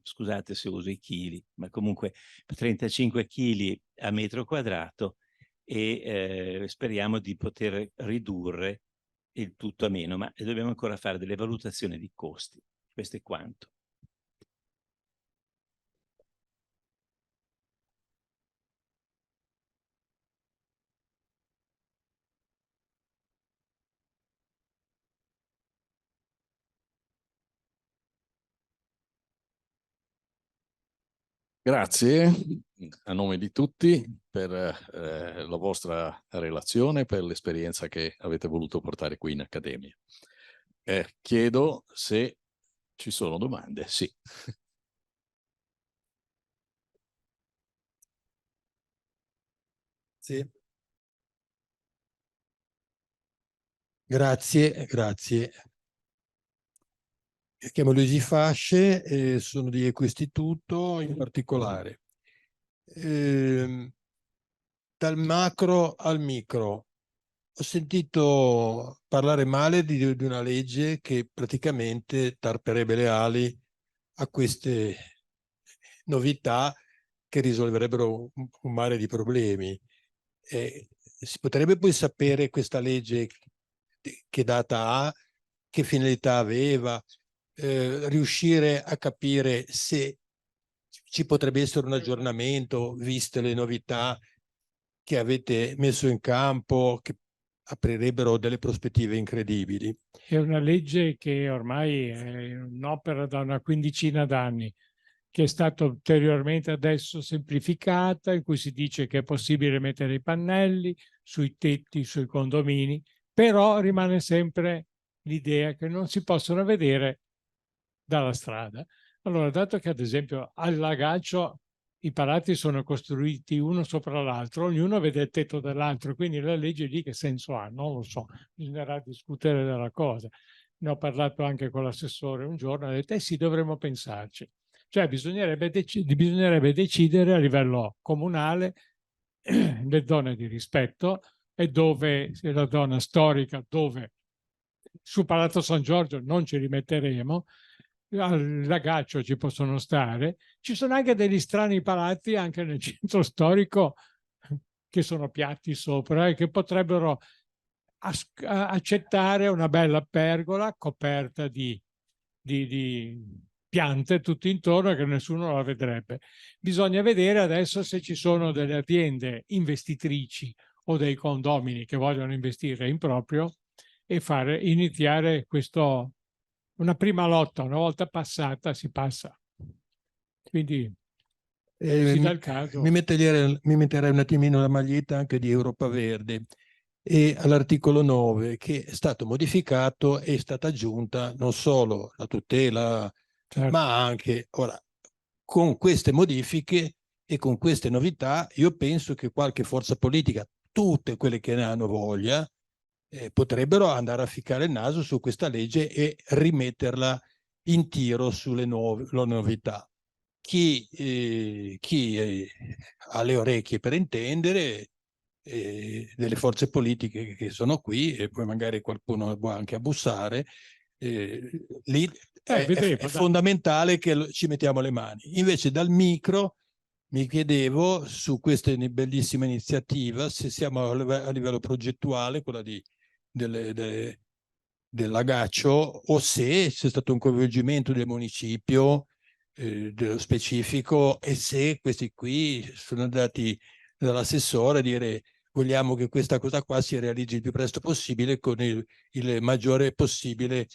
scusate se uso i chili, ma comunque 35 kg a metro quadrato, e speriamo di poter ridurre il tutto a meno, ma dobbiamo ancora fare delle valutazioni di costi. Questo è quanto. Grazie a nome di tutti per la vostra relazione, per l'esperienza che avete voluto portare qui in Accademia. Chiedo se ci sono domande. Sì. Sì. Grazie, grazie. Mi chiamo Luigi Fasce e sono di Ecoistituto in particolare. Dal macro al micro ho sentito parlare male di una legge che praticamente tarperebbe le ali a queste novità che risolverebbero un mare di problemi. Si potrebbe poi sapere questa legge che data ha, che finalità aveva, riuscire a capire se ci potrebbe essere un aggiornamento, viste le novità che avete messo in campo, che aprirebbero delle prospettive incredibili. È una legge che ormai è un'opera da una quindicina d'anni, che è stata ulteriormente adesso semplificata, in cui si dice che è possibile mettere i pannelli sui tetti, sui condomini, però rimane sempre l'idea che non si possono vedere dalla strada. Allora, dato che ad esempio al Lagaccio i palazzi sono costruiti uno sopra l'altro, ognuno vede il tetto dell'altro, quindi la legge lì che senso ha? Non lo so, bisognerà discutere della cosa. Ne ho parlato anche con l'assessore un giorno, ha detto sì, dovremmo pensarci. Cioè bisognerebbe decidere a livello comunale le zone di rispetto e dove, se la zona storica, dove su Palazzo San Giorgio non ci rimetteremo, al Lagaccio ci possono stare. Ci sono anche degli strani palazzi anche nel centro storico che sono piatti sopra e che potrebbero accettare una bella pergola coperta di piante tutto intorno che nessuno la vedrebbe. Bisogna vedere adesso se ci sono delle aziende investitrici o dei condomini che vogliono investire in proprio e iniziare questo, una prima lotta. Una volta passata si passa. Quindi si dà il caso. Mi metterei un attimino la maglietta anche di Europa Verde e all'articolo 9 che è stato modificato e è stata aggiunta non solo la tutela, certo, ma anche ora con queste modifiche e con queste novità io penso che qualche forza politica, tutte quelle che ne hanno voglia, potrebbero andare a ficcare il naso su questa legge e rimetterla in tiro sulle novità. Chi ha le orecchie per intendere, delle forze politiche che sono qui, e poi magari qualcuno può anche abbussare, lì è fondamentale che ci mettiamo le mani. Invece dal micro mi chiedevo su questa bellissima iniziativa se siamo a livello progettuale, quella del Lagaccio, o se c'è stato un coinvolgimento del municipio, dello specifico, e se questi qui sono andati dall'assessore a dire vogliamo che questa cosa qua si realizzi il più presto possibile con il maggiore possibile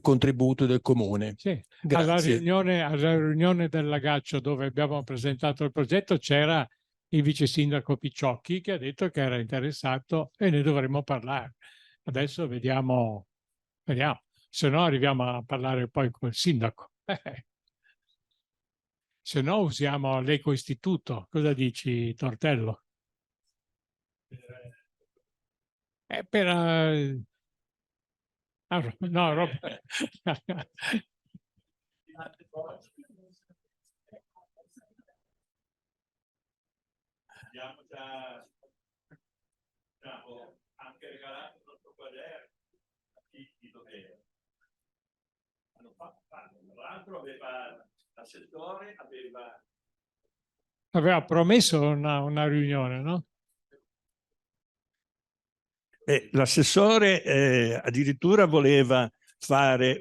contributo del comune. Sì. Grazie. Alla riunione del Lagaccio dove abbiamo presentato il progetto c'era il vice sindaco Picciocchi che ha detto che era interessato e ne dovremmo parlare. Adesso vediamo, se no arriviamo a parlare poi col sindaco. Se no usiamo l'ecoistituto. Cosa dici, Tortello? No, Abbiamo già anche regalato il nostro quaderno a chi di dovere. Tra l'altro l'assessore aveva promesso una riunione, no? L'assessore addirittura voleva fare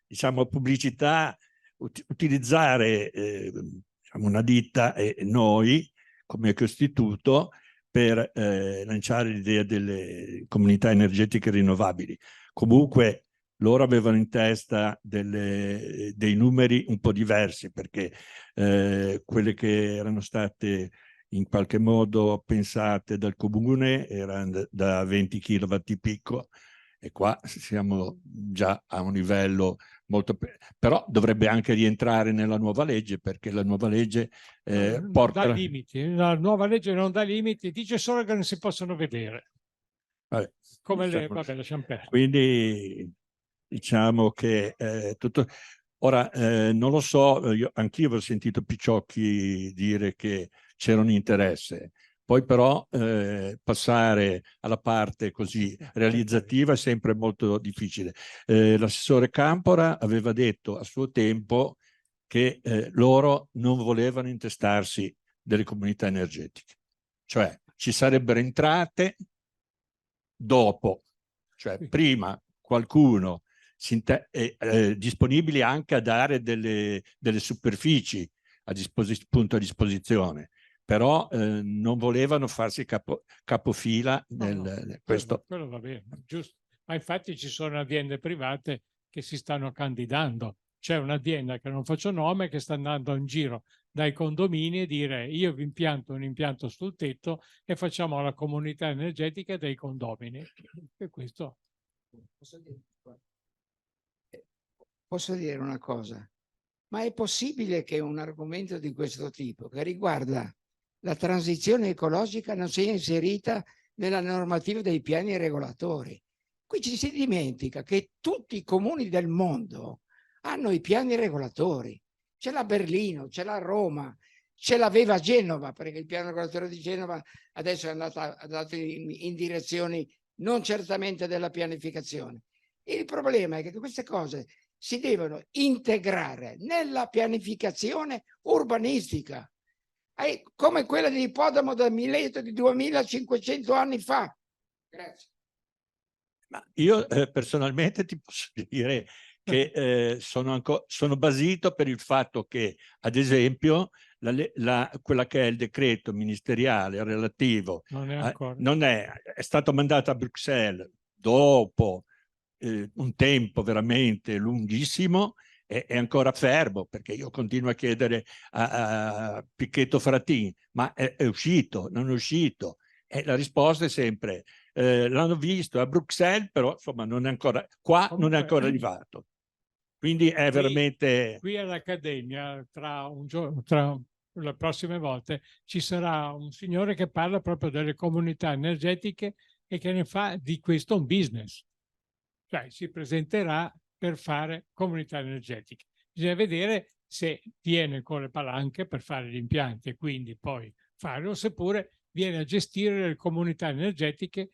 diciamo, pubblicità, utilizzare diciamo, una ditta e noi come istituto per lanciare l'idea delle comunità energetiche rinnovabili. Comunque loro avevano in testa dei numeri un po' diversi, perché quelle che erano state in qualche modo pensate dal comune erano da 20 kW di picco, e qua siamo già a un livello molto... Però dovrebbe anche rientrare nella nuova legge, perché la nuova legge porta... Non dà limiti, la nuova legge non dà limiti, dice solo che non si possono vedere. Vabbè, Come diciamo, vabbè, lasciamo perdere. quindi diciamo che tutto... Ora, non lo so, anch'io avevo sentito Picciocchi dire che c'era un interesse, poi però passare alla parte così realizzativa è sempre molto difficile. L'assessore Campora aveva detto a suo tempo che loro non volevano intestarsi delle comunità energetiche, cioè ci sarebbero entrate dopo, cioè prima qualcuno disponibili anche a dare delle superfici appunto a disposizione, però non volevano farsi capofila nel questo. Quello va bene, giusto. Ma infatti ci sono aziende private che si stanno candidando. C'è un'azienda che non faccio nome che sta andando in giro dai condomini e dire io vi impianto un impianto sul tetto e facciamo la comunità energetica dei condomini. E questo... Posso dire una cosa? Ma è possibile che un argomento di questo tipo, che riguarda la transizione ecologica, non sia inserita nella normativa dei piani regolatori? Qui ci si dimentica che tutti i comuni del mondo hanno i piani regolatori. Ce l'ha Berlino, ce l'ha Roma, ce l'aveva Genova, perché il piano regolatore di Genova adesso è andato in direzioni non certamente della pianificazione. Il problema è che queste cose si devono integrare nella pianificazione urbanistica, come quella di Ippodamo da Mileto di 2500 anni fa. Grazie. Ma io personalmente ti posso dire che sono basito per il fatto che, ad esempio, quella che è il decreto ministeriale relativo è stato mandato a Bruxelles dopo un tempo veramente lunghissimo, è ancora fermo, perché io continuo a chiedere a Picchetto Fratin, ma è uscito, non è uscito? E la risposta è sempre l'hanno visto a Bruxelles, però insomma non è ancora qua. Comunque, non è ancora arrivato, quindi è veramente... Qui all'Accademia tra un giorno, tra le prossime volte ci sarà un signore che parla proprio delle comunità energetiche e che ne fa di questo un business, cioè si presenterà per fare comunità energetiche. Bisogna vedere se viene con le palanche per fare gli impianti e quindi poi farlo, seppure viene a gestire le comunità energetiche,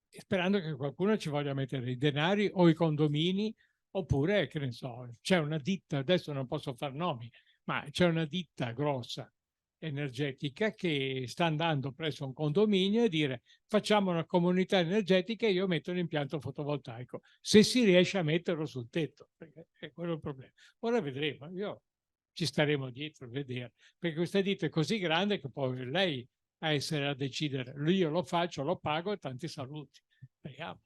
sperando che qualcuno ci voglia mettere i denari o i condomini, oppure, che ne so, c'è una ditta, adesso non posso far nomi, ma c'è una ditta grossa energetica che sta andando presso un condominio e dire facciamo una comunità energetica e io metto l'impianto fotovoltaico, se si riesce a metterlo sul tetto, perché è quello il problema. Ora vedremo, ci staremo dietro a vedere, perché questa ditta è così grande che poi lei a essere a decidere. Io lo faccio, lo pago e tanti saluti. Speriamo.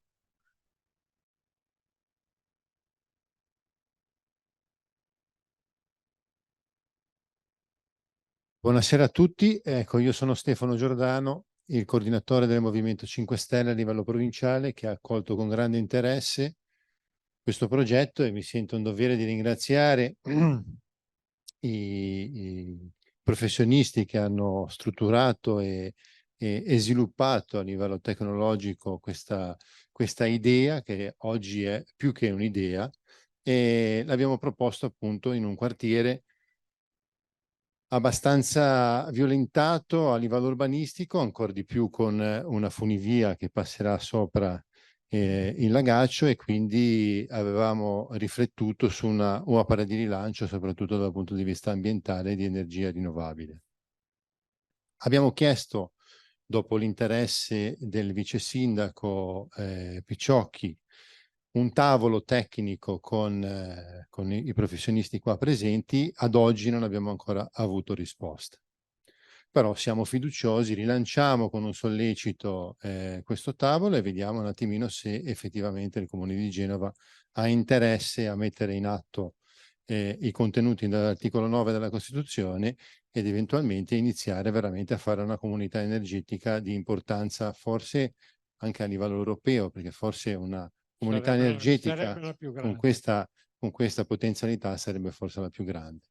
Buonasera a tutti, ecco, io sono Stefano Giordano, il coordinatore del Movimento 5 Stelle a livello provinciale, che ha accolto con grande interesse questo progetto, e mi sento in dovere di ringraziare i professionisti che hanno strutturato e sviluppato a livello tecnologico questa idea, che oggi è più che un'idea, e l'abbiamo proposto appunto in un quartiere abbastanza violentato a livello urbanistico, ancora di più con una funivia che passerà sopra il lagaccio, e quindi avevamo riflettuto su una opera di rilancio, soprattutto dal punto di vista ambientale e di energia rinnovabile. Abbiamo chiesto, dopo l'interesse del vice sindaco Picciocchi, un tavolo tecnico con i professionisti qua presenti. Ad oggi non abbiamo ancora avuto risposta. Però siamo fiduciosi, rilanciamo con un sollecito questo tavolo e vediamo un attimino se effettivamente il Comune di Genova ha interesse a mettere in atto i contenuti dell'articolo 9 della Costituzione, ed eventualmente iniziare veramente a fare una comunità energetica di importanza, forse anche a livello europeo, perché forse una comunità energetica con questa potenzialità sarebbe forse la più grande.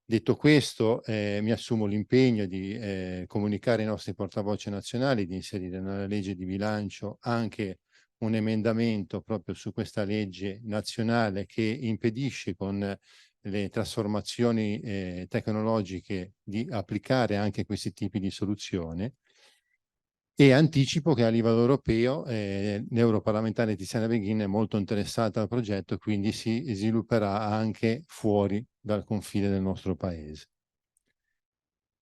Detto questo, mi assumo l'impegno di comunicare ai nostri portavoce nazionali di inserire nella legge di bilancio anche un emendamento proprio su questa legge nazionale che impedisce con le trasformazioni tecnologiche di applicare anche questi tipi di soluzione. E anticipo che a livello europeo l'europarlamentare Tiziana Beghin è molto interessata al progetto, quindi si svilupperà anche fuori dal confine del nostro paese.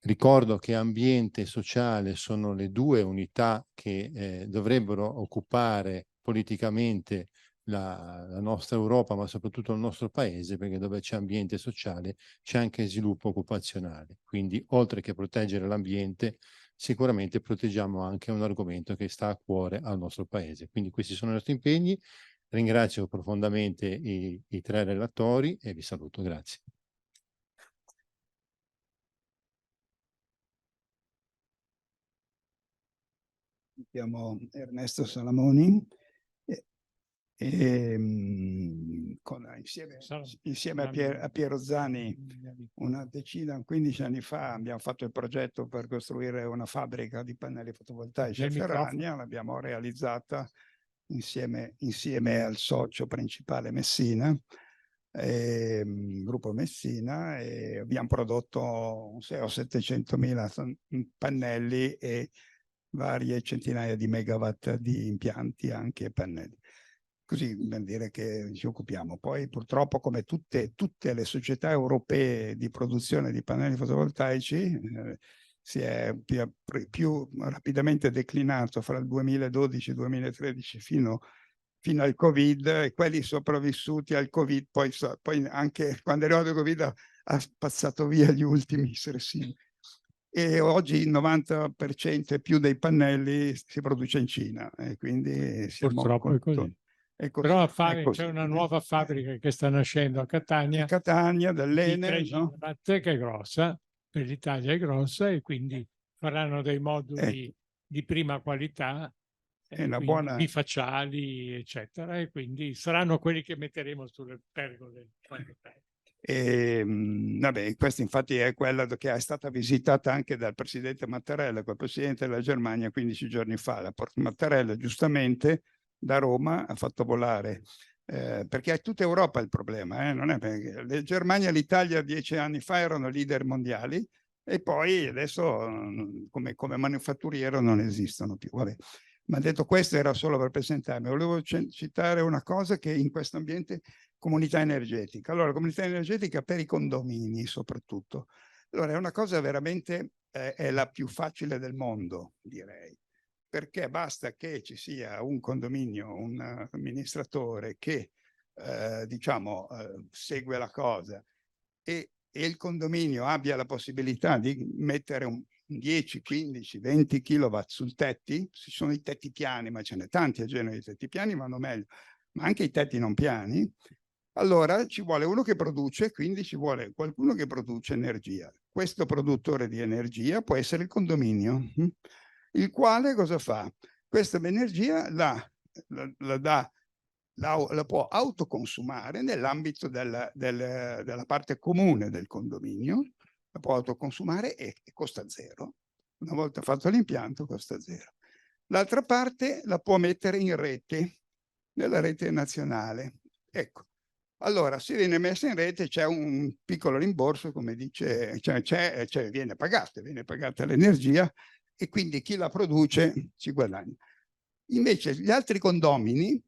Ricordo che ambiente e sociale sono le due unità che dovrebbero occupare politicamente la nostra Europa, ma soprattutto il nostro paese, perché dove c'è ambiente sociale c'è anche sviluppo occupazionale. Quindi, oltre che proteggere l'ambiente, sicuramente proteggiamo anche un argomento che sta a cuore al nostro paese. Quindi questi sono i nostri impegni. Ringrazio profondamente i tre relatori e vi saluto. Grazie. Mi chiamo Ernesto Salamoni e insieme a Piero Zani una decina, 15 anni fa abbiamo fatto il progetto per costruire una fabbrica di pannelli fotovoltaici a Ferragna. L'abbiamo realizzata insieme al socio principale Messina, gruppo Messina, e abbiamo prodotto 600 o 700.000 pannelli e varie centinaia di megawatt di impianti anche e pannelli. Così per dire che ci occupiamo. Poi purtroppo, come tutte le società europee di produzione di pannelli fotovoltaici, si è più rapidamente declinato fra il 2012 e il 2013 fino al Covid, e quelli sopravvissuti al Covid, poi anche quando è arrivato il Covid ha spazzato via gli ultimi residui. E oggi il 90% e più dei pannelli si produce in Cina, e quindi siamo purtroppo è così. Però c'è una nuova fabbrica che sta nascendo a Catania, dell'Enel, no? che è grossa, per l'Italia è grossa, e quindi faranno dei moduli di prima qualità, bifacciali, eccetera, e quindi saranno quelli che metteremo sul pergole. Vabbè, questa infatti è quella che è stata visitata anche dal presidente Mattarella, col presidente della Germania 15 giorni fa. Mattarella giustamente da Roma ha fatto volare, perché è tutta Europa il problema, non è perché la Germania e l'Italia 10 anni fa erano leader mondiali, e poi adesso come manifatturiero non esistono più. Vabbè. Ma detto questo, era solo per presentarmi. Volevo citare una cosa che in questo ambiente, comunità energetica. Allora, comunità energetica per i condomini soprattutto. Allora, è una cosa veramente, è la più facile del mondo, direi, perché basta che ci sia un condominio, un amministratore che, segue la cosa, e il condominio abbia la possibilità di mettere 10, 15, 20 kilowatt sul tetti, ci sono i tetti piani, ma ce n'è tanti a Genova, i tetti piani vanno meglio, ma anche i tetti non piani, allora ci vuole uno che produce, quindi ci vuole qualcuno che produce energia. Questo produttore di energia può essere il condominio, il quale cosa fa? Questa energia la può autoconsumare nell'ambito della parte comune del condominio, la può autoconsumare e costa zero. Una volta fatto l'impianto costa zero. L'altra parte la può mettere in rete, nella rete nazionale. Ecco, allora se viene messa in rete c'è un piccolo rimborso, come dice, viene pagata l'energia e quindi chi la produce ci guadagna. Invece gli altri condomini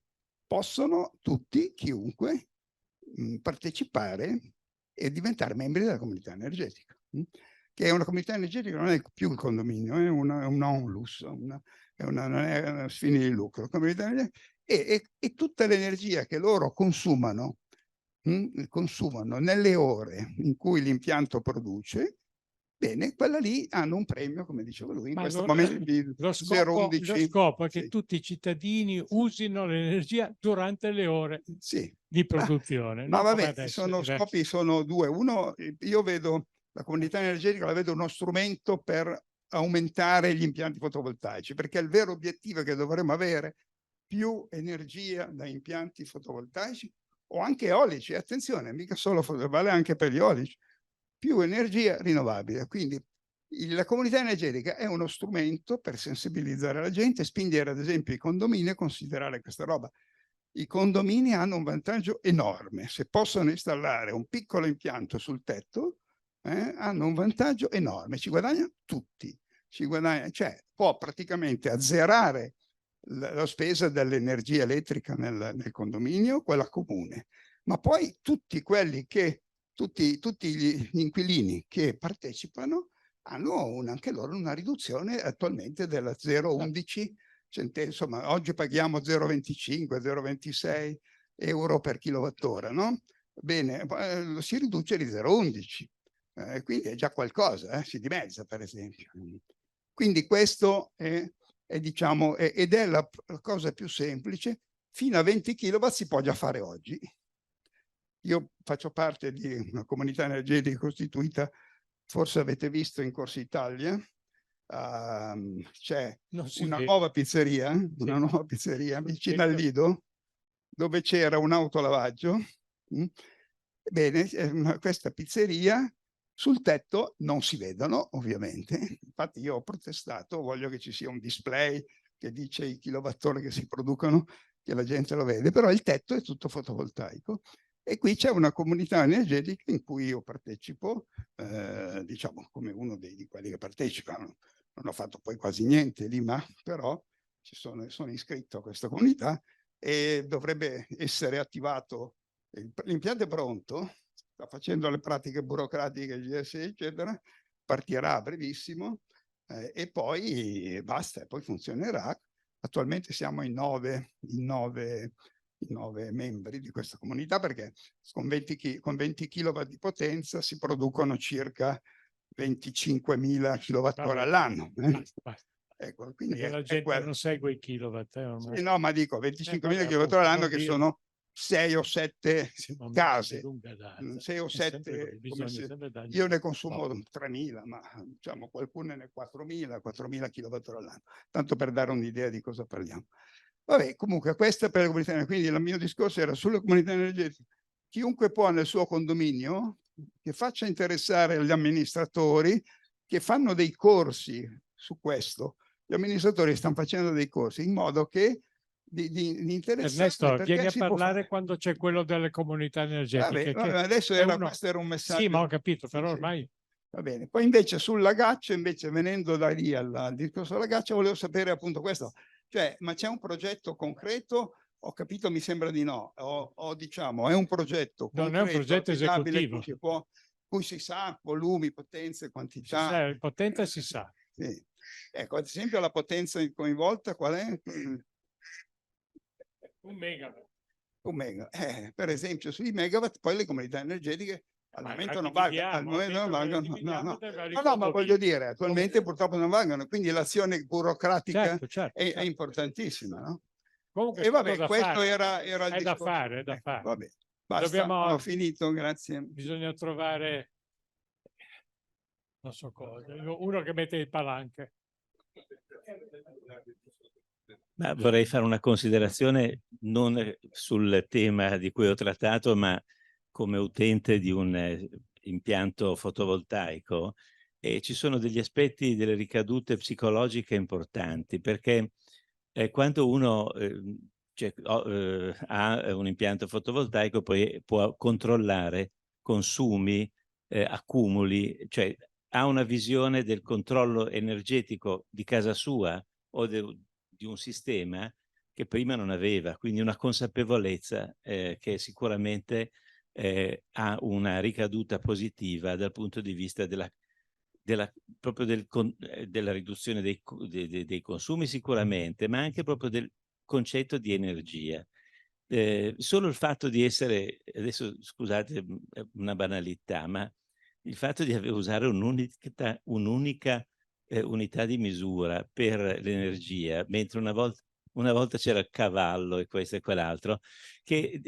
possono tutti, chiunque, partecipare e diventare membri della comunità energetica, che è una comunità energetica, non è più il condominio, è un onlus, non è una fine di lucro. E tutta l'energia che loro consumano nelle ore in cui l'impianto produce, bene, quella lì hanno un premio, come diceva lui, in questo momento di 0,11. Lo scopo è che tutti i cittadini usino l'energia durante le ore di produzione. Ma vabbè, scopi sono due. Uno, io vedo la comunità energetica, la vedo uno strumento per aumentare gli impianti fotovoltaici, perché il vero obiettivo è che dovremmo avere più energia da impianti fotovoltaici o anche eolici, attenzione, mica solo vale anche per gli eolici, più energia rinnovabile. Quindi la comunità energetica è uno strumento per sensibilizzare la gente, spingere ad esempio i condomini a considerare questa roba. I condomini hanno un vantaggio enorme: se possono installare un piccolo impianto sul tetto, hanno un vantaggio enorme, ci guadagnano tutti, cioè può praticamente azzerare la spesa dell'energia elettrica nel condominio, quella comune, ma poi tutti gli inquilini che partecipano hanno anche loro una riduzione attualmente della 0,11, insomma oggi paghiamo 0,25, 0,26 euro per kilowattora, no? Bene, si riduce di 0,11, quindi è già qualcosa, si dimezza per esempio. Quindi questo diciamo, ed è la cosa più semplice. Fino a 20 kW si può già fare oggi. Io faccio parte di una comunità energetica costituita, forse avete visto in Corso Italia, c'è una nuova pizzeria vicino al Lido, dove c'era un autolavaggio. Bene, questa pizzeria, sul tetto non si vedono ovviamente, infatti io ho protestato, voglio che ci sia un display che dice i kilowattora che si producono, che la gente lo vede, però il tetto è tutto fotovoltaico. E qui c'è una comunità energetica in cui io partecipo, diciamo come uno di quelli che partecipano. Non ho fatto poi quasi niente lì, ma però sono iscritto a questa comunità e dovrebbe essere attivato. L'impianto è pronto, sta facendo le pratiche burocratiche, GSE, eccetera, partirà a brevissimo e poi basta, e poi funzionerà. Attualmente siamo in 9 membri di questa comunità, perché con 20 kW di potenza si producono circa 25.000 kWh all'anno. Ecco, quindi la gente non segue i kilowatt. Sì, no, ma dico 25.000 kWh all'anno che sono 6 o 7 case, 6 o 7, io ne consumo 3.000, ma diciamo qualcuno ne 4.000 kWh all'anno, tanto per dare un'idea di cosa parliamo. Vabbè, comunque questa è per le comunità, quindi il mio discorso era sulle comunità energetiche. Chiunque può nel suo condominio, che faccia interessare gli amministratori, che fanno dei corsi su questo. Gli amministratori stanno facendo dei corsi in modo che di interessare. Ernesto, vieni a parlare quando c'è quello delle comunità energetiche. Vabbè, adesso questo era un messaggio. Sì, ma ho capito, però ormai... Va bene. Poi invece sul lagaccio, venendo da lì al discorso del lagaccio, volevo sapere appunto questo. Cioè, ma c'è un progetto concreto? Ho capito, mi sembra di no. Diciamo, è un progetto concreto. Non è un progetto esecutivo. Cui si sa volumi, potenze, quantità. La potenza si sa. Sì. Ecco, ad esempio la potenza coinvolta qual è? 1 megawatt. 1 megawatt. Per esempio sui megawatt poi le comunità energetiche Al Ma momento non infatti valgono, al dividiamo, momento non sempre che valgono, no, dividiamo, no. te la No, ricordo ma voglio dire, attualmente Comunque- purtroppo non valgono, quindi l'azione burocratica Certo, certo, è certo. importantissima, no? Comunque E è tutto vabbè, da questo fare. era il È da discorso. fare, è da Ecco, fare. vabbè, basta, Dobbiamo- ho finito, grazie. Bisogna trovare, non so cosa, uno che mette le palanche. Ma vorrei fare una considerazione non sul tema di cui ho trattato, ma come utente di un impianto fotovoltaico. E ci sono degli aspetti, delle ricadute psicologiche importanti, perché quando uno ha un impianto fotovoltaico, poi può controllare consumi, accumuli, cioè ha una visione del controllo energetico di casa sua o di un sistema che prima non aveva, quindi una consapevolezza che sicuramente ha una ricaduta positiva dal punto di vista proprio della riduzione dei consumi sicuramente, ma anche proprio del concetto di energia. Solo il fatto di essere, adesso scusate, una banalità, ma il fatto di usare un'unica unità di misura per l'energia, mentre una volta c'era il cavallo e questo e quell'altro, che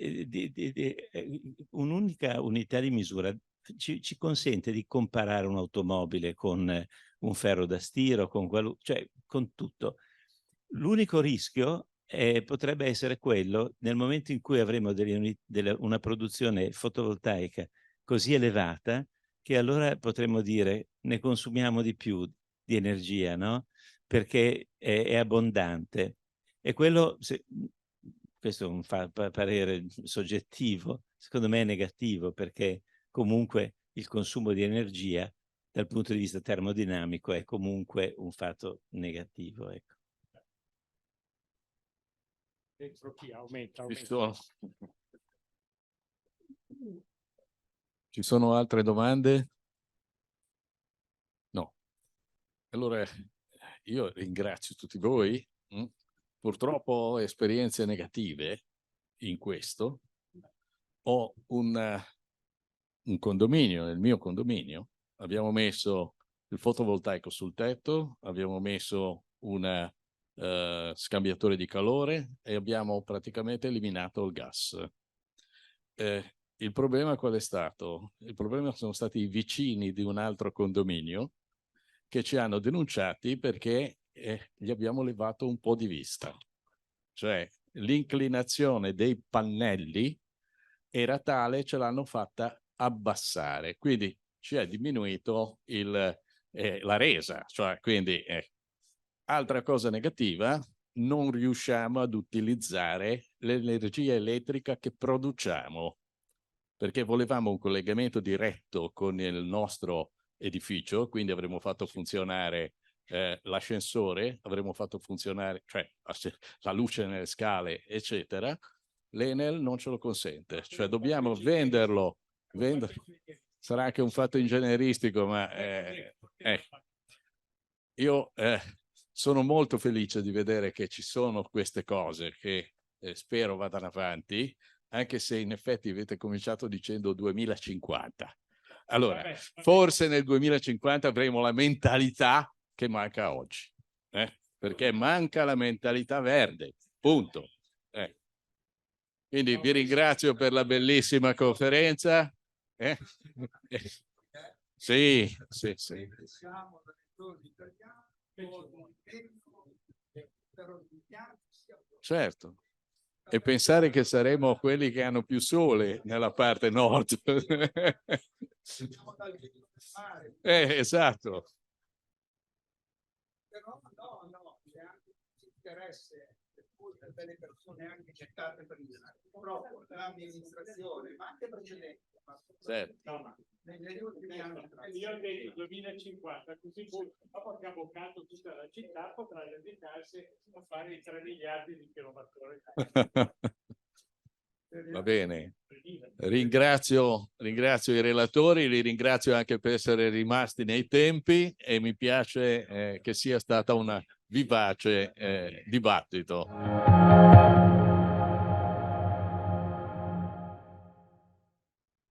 un'unica unità di misura ci consente di comparare un'automobile con un ferro da stiro, cioè con tutto. L'unico rischio potrebbe essere quello nel momento in cui avremo una produzione fotovoltaica così elevata che allora potremmo dire ne consumiamo di più di energia, no? Perché è abbondante. E quello, questo è un parere soggettivo, secondo me è negativo, perché comunque il consumo di energia dal punto di vista termodinamico è comunque un fatto negativo. Ecco. L'entropia aumenta. Ci sono altre domande? No. Allora io ringrazio tutti voi. Purtroppo ho esperienze negative in questo. Ho un condominio, nel mio condominio, abbiamo messo il fotovoltaico sul tetto, abbiamo messo un scambiatore di calore e abbiamo praticamente eliminato il gas. Il problema qual è stato? Il problema sono stati i vicini di un altro condominio che ci hanno denunciati perché gli abbiamo levato un po' di vista. Cioè l'inclinazione dei pannelli era tale, ce l'hanno fatta abbassare, quindi ci è diminuito la resa, cioè quindi altra cosa negativa, non riusciamo ad utilizzare l'energia elettrica che produciamo, perché volevamo un collegamento diretto con il nostro edificio, quindi avremmo fatto funzionare l'ascensore, avremmo fatto funzionare, cioè la luce nelle scale, eccetera. L'Enel non ce lo consente, cioè dobbiamo venderlo. Sarà anche un fatto ingegneristico, ma io sono molto felice di vedere che ci sono queste cose che spero vadano avanti, anche se in effetti avete cominciato dicendo 2050. Allora, forse nel 2050 avremo la mentalità che manca oggi, perché manca la mentalità verde, punto. Quindi vi ringrazio per la bellissima conferenza. Sì, sì, sì. Certo. E pensare che saremo quelli che hanno più sole nella parte nord. Esatto. Però no, c'è anche interesse per delle persone anche gettate prima, purtroppo l'amministrazione, ma anche precedente. Certo. Negli ultimi anni. Io del 2050, così dopo che ha boccato tutta la città, potrà dedicarsi a fare i 3 miliardi di kilowattora. Va bene. Ringrazio i relatori, li ringrazio anche per essere rimasti nei tempi e mi piace che sia stata una vivace dibattito.